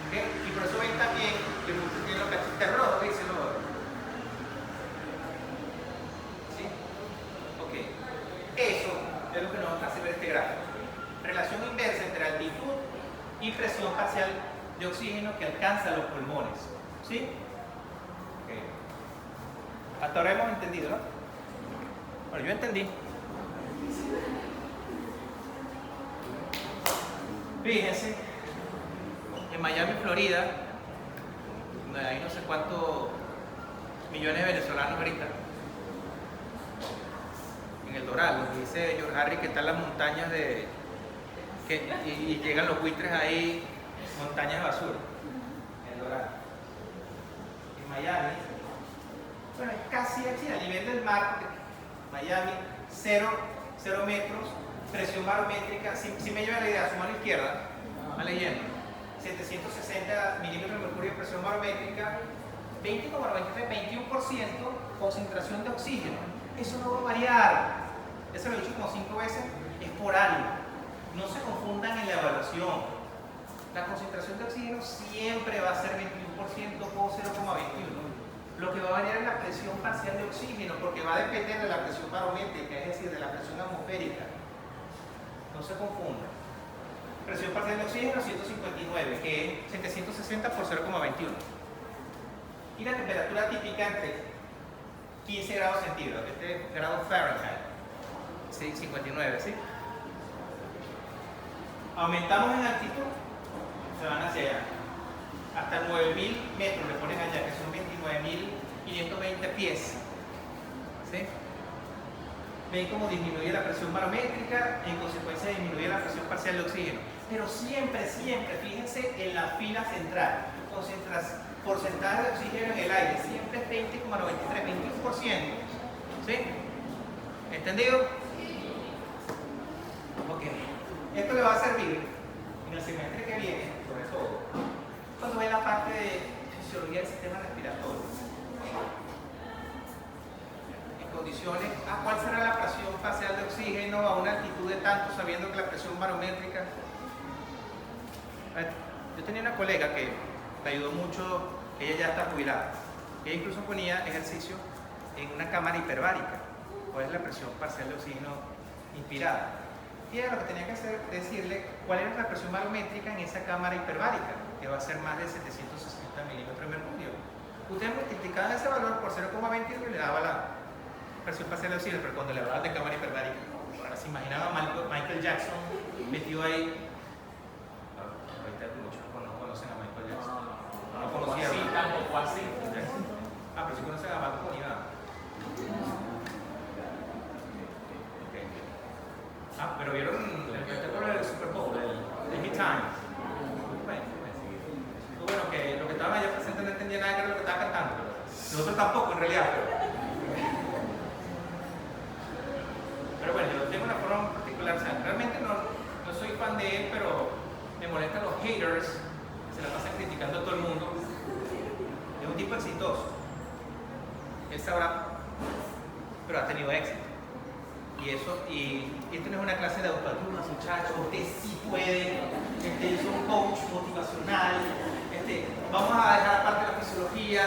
¿Okay? Y por eso ven también que muchos tienen los cachetes rojos, dicen los otros. ¿Sí? Ok. Eso es lo que nos hace ver este gráfico. Relación inversa entre altitud y presión parcial de oxígeno que alcanza los pulmones. ¿Sí? Okay. Hasta ahora hemos entendido, ¿no? Bueno, yo entendí. Fíjense, en Miami, Florida, donde hay no sé cuántos millones de venezolanos ahorita, en el Doral, donde dice George Harry que están las montañas y llegan los buitres ahí, montañas de basura, en el Doral. En Miami, bueno, es casi así, a nivel del mar, Miami, 0 metros, presión barométrica, si me lleva la idea, a su mano izquierda, va leyendo, 760 milímetros de mercurio de presión barométrica, 20,93, 21% concentración de oxígeno. Eso no va a variar, eso lo he dicho como 5 veces, es por año. No se confundan en la evaluación. La concentración de oxígeno siempre va a ser 21% o 0,21. Lo que va a variar es la presión parcial de oxígeno, porque va a depender de la presión barométrica, es decir, de la presión atmosférica. No se confundan. Presión parcial de oxígeno 159, que es 760 por 0,21. Y la temperatura típica entre 15 grados centígrados, este es grados Fahrenheit, sí, 59, ¿sí? Aumentamos en altitud, se van hacia allá. Hasta 9.000 metros le ponen allá, que son 29.520 pies. ¿Sí? Ven cómo disminuye la presión barométrica y en consecuencia disminuye la presión parcial de oxígeno. Pero siempre, fíjense en la fila central, porcentaje de oxígeno en el aire, siempre es 20,93, 21%. ¿Sí? ¿Entendido? Ok. Esto le va a servir en el semestre que viene, sobre todo, cuando ve la parte de fisiología del sistema respiratorio. En condiciones, ¿cuál será la presión parcial de oxígeno a una altitud de tanto, sabiendo que la presión barométrica? Yo tenía una colega que me ayudó mucho, ella ya está jubilada. Ella incluso ponía ejercicio en una cámara hiperbárica. ¿Cuál es la presión parcial de oxígeno inspirada? Y ella lo que tenía que hacer es decirle cuál era la presión barométrica en esa cámara hiperbárica, que va a ser más de 760 milímetros de mercurio. Ustedes multiplicaban ese valor por 0,21 y le daba la presión parcial de oxígeno, pero cuando le hablaban de cámara hiperbárica, ahora se imaginaba Michael Jackson metido ahí. Ahorita muchos no conocen a Michael Jackson. No conocían. Sí, tampoco así. Pero sí conocen a Bad Bunny, ¿verdad? Pero vieron el espectáculo del Super Bowl, el Hit Time. Bueno, que los que estaban allá presentes no entendían nada de lo que estaba cantando. Nosotros tampoco, en realidad. Pero bueno, yo tengo una forma particular. O sea, realmente no soy fan de él, pero me molestan los haters que se la pasan criticando a todo el mundo. Es un tipo exitoso. Él sabrá, pero ha tenido éxito. Y esto no es una clase de autoayuda, muchachos. Usted sí puede. Es un coach motivacional. Vamos a dejar aparte la fisiología.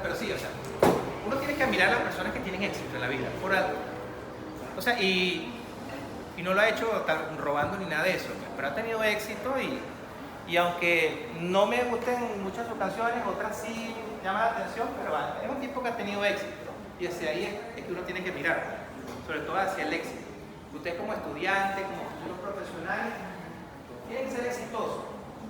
Pero sí, o sea, uno tiene que admirar a las personas que tienen éxito en la vida, por algo. O sea, y no lo ha hecho robando ni nada de eso, pero ha tenido éxito y aunque no me gusten muchas sus canciones, otras sí llaman la atención, pero es un tipo que ha tenido éxito. Y hacia ahí es que uno tiene que mirar, sobre todo hacia el éxito. Usted como estudiante, como futuros profesionales, tiene que ser exitoso,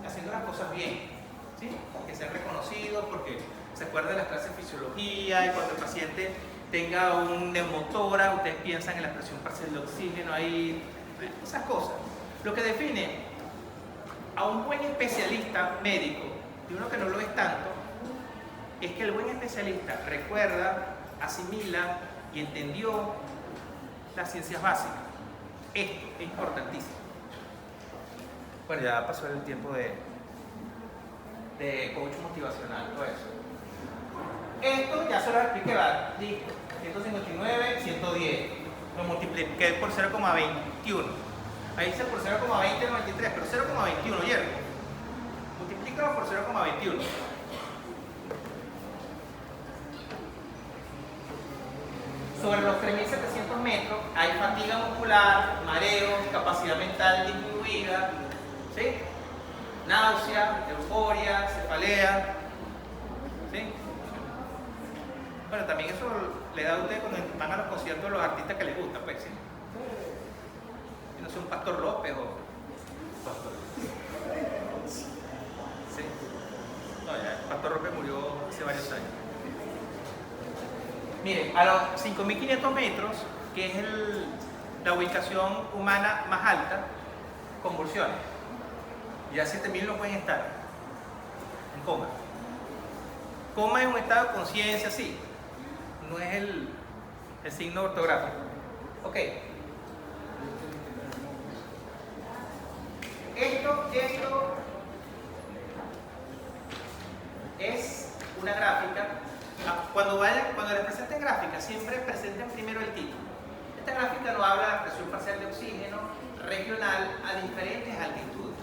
haciendo las cosas bien, ¿sí? Que sean reconocidos, porque se acuerdan de las clases de fisiología y cuando el paciente tenga un neumotórax, ustedes piensan en la presión parcial de oxígeno, ahí, esas cosas. Lo que define a un buen especialista médico y uno que no lo es tanto, es que el buen especialista recuerda, asimila y entendió las ciencias básicas. Esto es importantísimo. Bueno, ya pasó el tiempo de coach motivacional, todo eso. Esto ya se lo expliqué, va, listo. 159, 110. Lo multipliqué por 0,21. Ahí dice por 0,2093, pero 0,21, ¿oyeron? Multiplícalo por 0,21. Sobre los 3.700 metros hay fatiga muscular, mareo, capacidad mental disminuida, ¿sí? Náusea, euforia, cefalea, ¿sí? Bueno, también eso le da a ustedes cuando van a los conciertos de los artistas que les gusta, pues, ¿sí? Yo no sé, un Pastor López o... Pastor. ¿Sí? No, ya, el Pastor López murió hace varios años. Miren, a los 5.500 metros, que es la ubicación humana más alta, convulsiones. Ya 7.000 no pueden estar en coma. Coma es un estado de conciencia, sí. No es el signo ortográfico. Ok. Esto es una gráfica. Cuando les presenten gráficas, siempre presenten primero el título. Esta gráfica nos habla de la presión parcial de oxígeno regional a diferentes altitudes.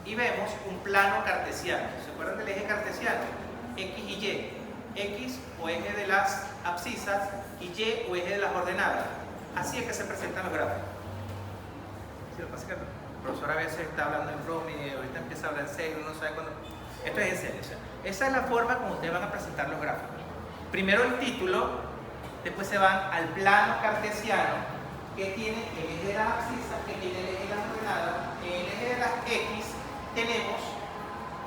Y vemos un plano cartesiano. ¿Se acuerdan del eje cartesiano? X y Y. X o eje de las abscisas y Y o eje de las ordenadas. Así es que se presentan los gráficos. Sí, lo que pasa es que el profesor a veces está hablando en broma y ahorita empieza a hablar en serio, uno sabe cuándo. Esto es en serio. O sea, esa es la forma como ustedes van a presentar los gráficos. Primero el título, después se van al plano cartesiano que tiene el eje de las abscisas, que tiene el eje de las ordenadas. En el eje de las X tenemos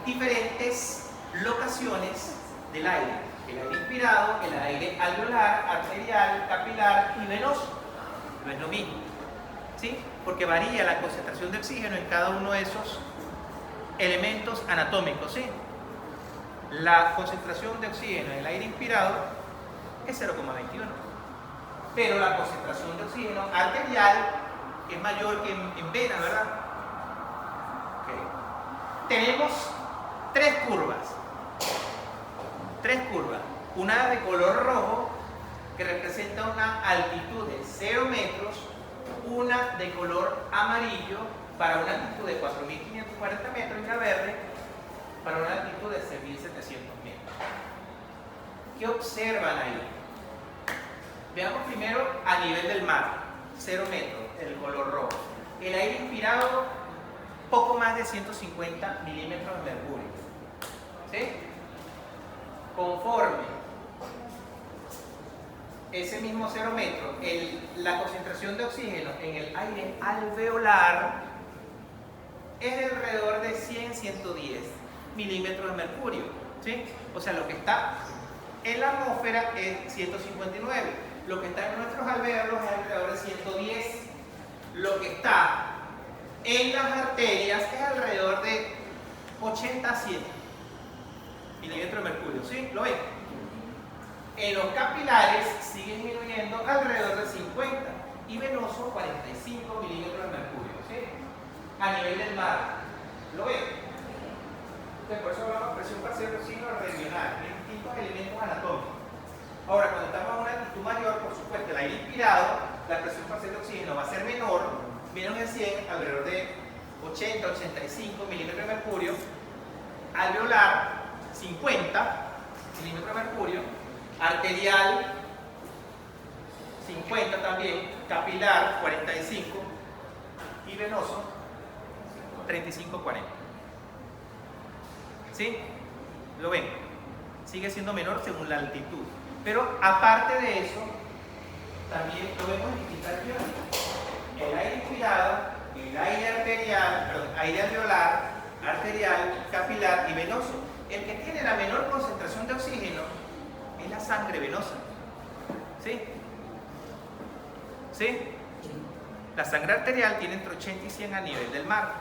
diferentes locaciones del aire. El aire inspirado, el aire alveolar, arterial, capilar y venoso. No es lo mismo, ¿sí? Porque varía la concentración de oxígeno en cada uno de esos elementos anatómicos, ¿sí? La concentración de oxígeno en el aire inspirado es 0,21, pero la concentración de oxígeno arterial es mayor que en vena, ¿verdad? Okay. Tenemos tres curvas, una de color rojo que representa una altitud de 0 metros, una de color amarillo para una altitud de 4.540 metros y una verde para una altitud de 6.700 metros. ¿Qué observan ahí? Veamos primero a nivel del mar, 0 metros, el color rojo. El aire inspirado, poco más de 150 milímetros de mercurio. ¿Sí? Conforme ese mismo 0 metros, la concentración de oxígeno en el aire alveolar es de alrededor de 100-110 milímetros de mercurio, ¿sí? O sea, lo que está en la atmósfera es 159, lo que está en nuestros alvéolos es alrededor de 110, lo que está en las arterias es alrededor de 80 a 100 milímetros de mercurio, ¿sí? ¿Lo ven? En los capilares sigue disminuyendo alrededor de 50 y venoso 45 milímetros de mercurio, ¿sí? A nivel del mar, ¿lo ven? Entonces, por eso hablamos de presión parcial de oxígeno regional, hay distintos elementos anatómicos. Ahora, cuando estamos a una altitud mayor, por supuesto, el aire inspirado, la presión parcial de oxígeno va a ser menor, menos de 100, alrededor de 80-85 milímetros de mercurio, alveolar 50 milímetros de mercurio, arterial 50 también, capilar 45 y venoso 35-40. ¿Sí? ¿Lo ven? Sigue siendo menor según la altitud. Pero aparte de eso, también lo vemos en distintas regiones. El aire inspirado, el aire arterial, perdón, aire alveolar, arterial, capilar y venoso. El que tiene la menor concentración de oxígeno es la sangre venosa. ¿Sí? ¿Sí? La sangre arterial tiene entre 80 y 100 a nivel del mar,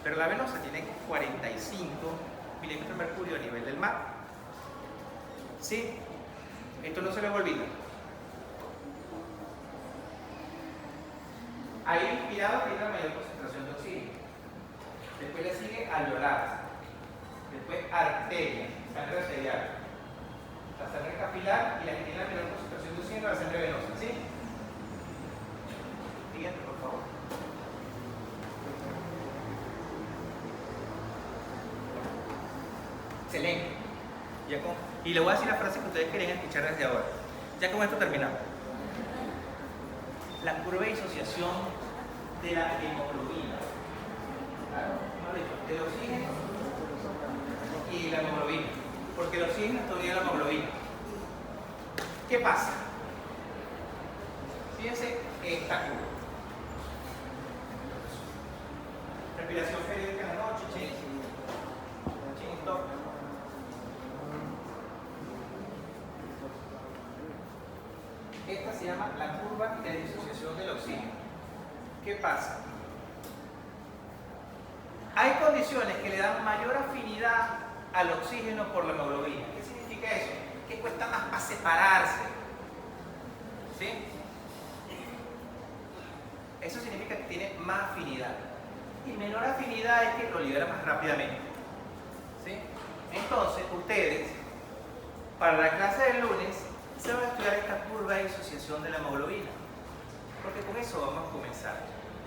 pero la venosa tiene 45 milímetros de mercurio a nivel del mar. ¿Sí? Esto no se les olvida. Aire inspirado tiene la mayor concentración de oxígeno. Después le sigue alveolar. Después arteria, sangre arterial. La sangre capilar y la que tiene la menor concentración de oxígeno, la sangre venosa. ¿Sí? Siguiente, por favor. Excelente. Y le voy a decir la frase que ustedes querían escuchar desde ahora. Ya con esto terminamos. La curva de disociación de la hemoglobina. Del oxígeno y la hemoglobina. Porque el oxígeno está unido a la hemoglobina. ¿Qué pasa? Fíjense esta curva. Respiración periódica en la noche, chin stop. Esta se llama la curva de disociación del oxígeno. ¿Qué pasa? Hay condiciones que le dan mayor afinidad al oxígeno por la hemoglobina. ¿Qué significa eso? Que cuesta más para separarse. ¿Sí? Eso significa que tiene más afinidad. Y menor afinidad es que lo libera más rápidamente. ¿Sí? Entonces, ustedes, para la clase del lunes, se va a estudiar esta curva de disociación de la hemoglobina. Porque con eso vamos a comenzar.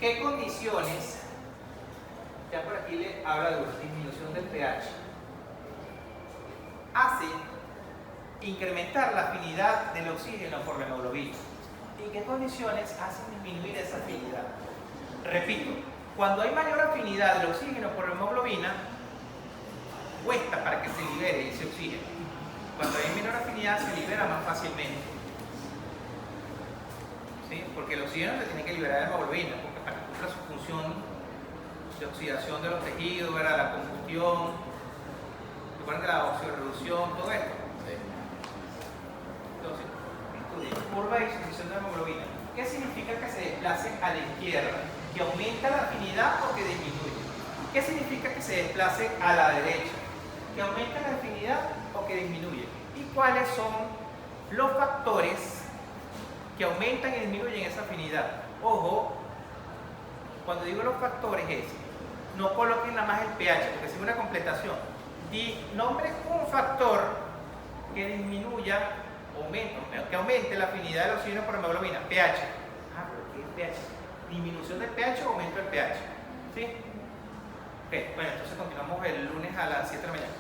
¿Qué condiciones? Ya por aquí le habla de una disminución del pH. Hace incrementar la afinidad del oxígeno por la hemoglobina. ¿Y qué condiciones hacen disminuir esa afinidad? Repito, cuando hay mayor afinidad del oxígeno por la hemoglobina, cuesta para que se libere ese oxígeno. Cuando hay menor afinidad se libera más fácilmente. ¿Sí? Porque el oxígeno se tiene que liberar de la hemoglobina, porque para que cumpla su función de oxidación de los tejidos, ¿verdad? La combustión, recuerden la oxidorreducción, todo esto. Sí. Entonces, estudien curva de disociación de la hemoglobina. ¿Qué significa que se desplace a la izquierda? ¿Que aumenta la afinidad o que disminuye? ¿Qué significa que se desplace a la derecha? ¿Que aumenta la afinidad o que disminuye? ¿Y cuáles son los factores que aumentan y disminuyen esa afinidad? Ojo, cuando digo los factores es, no coloquen nada más el pH, porque es una completación. Nombre un factor que disminuya, que aumente la afinidad del oxígeno por hemoglobina, pH. Ah, pero ¿qué es pH? ¿Disminución del pH o aumento del pH? ¿Sí? Ok, bueno, entonces continuamos el lunes a las 7 de la mañana.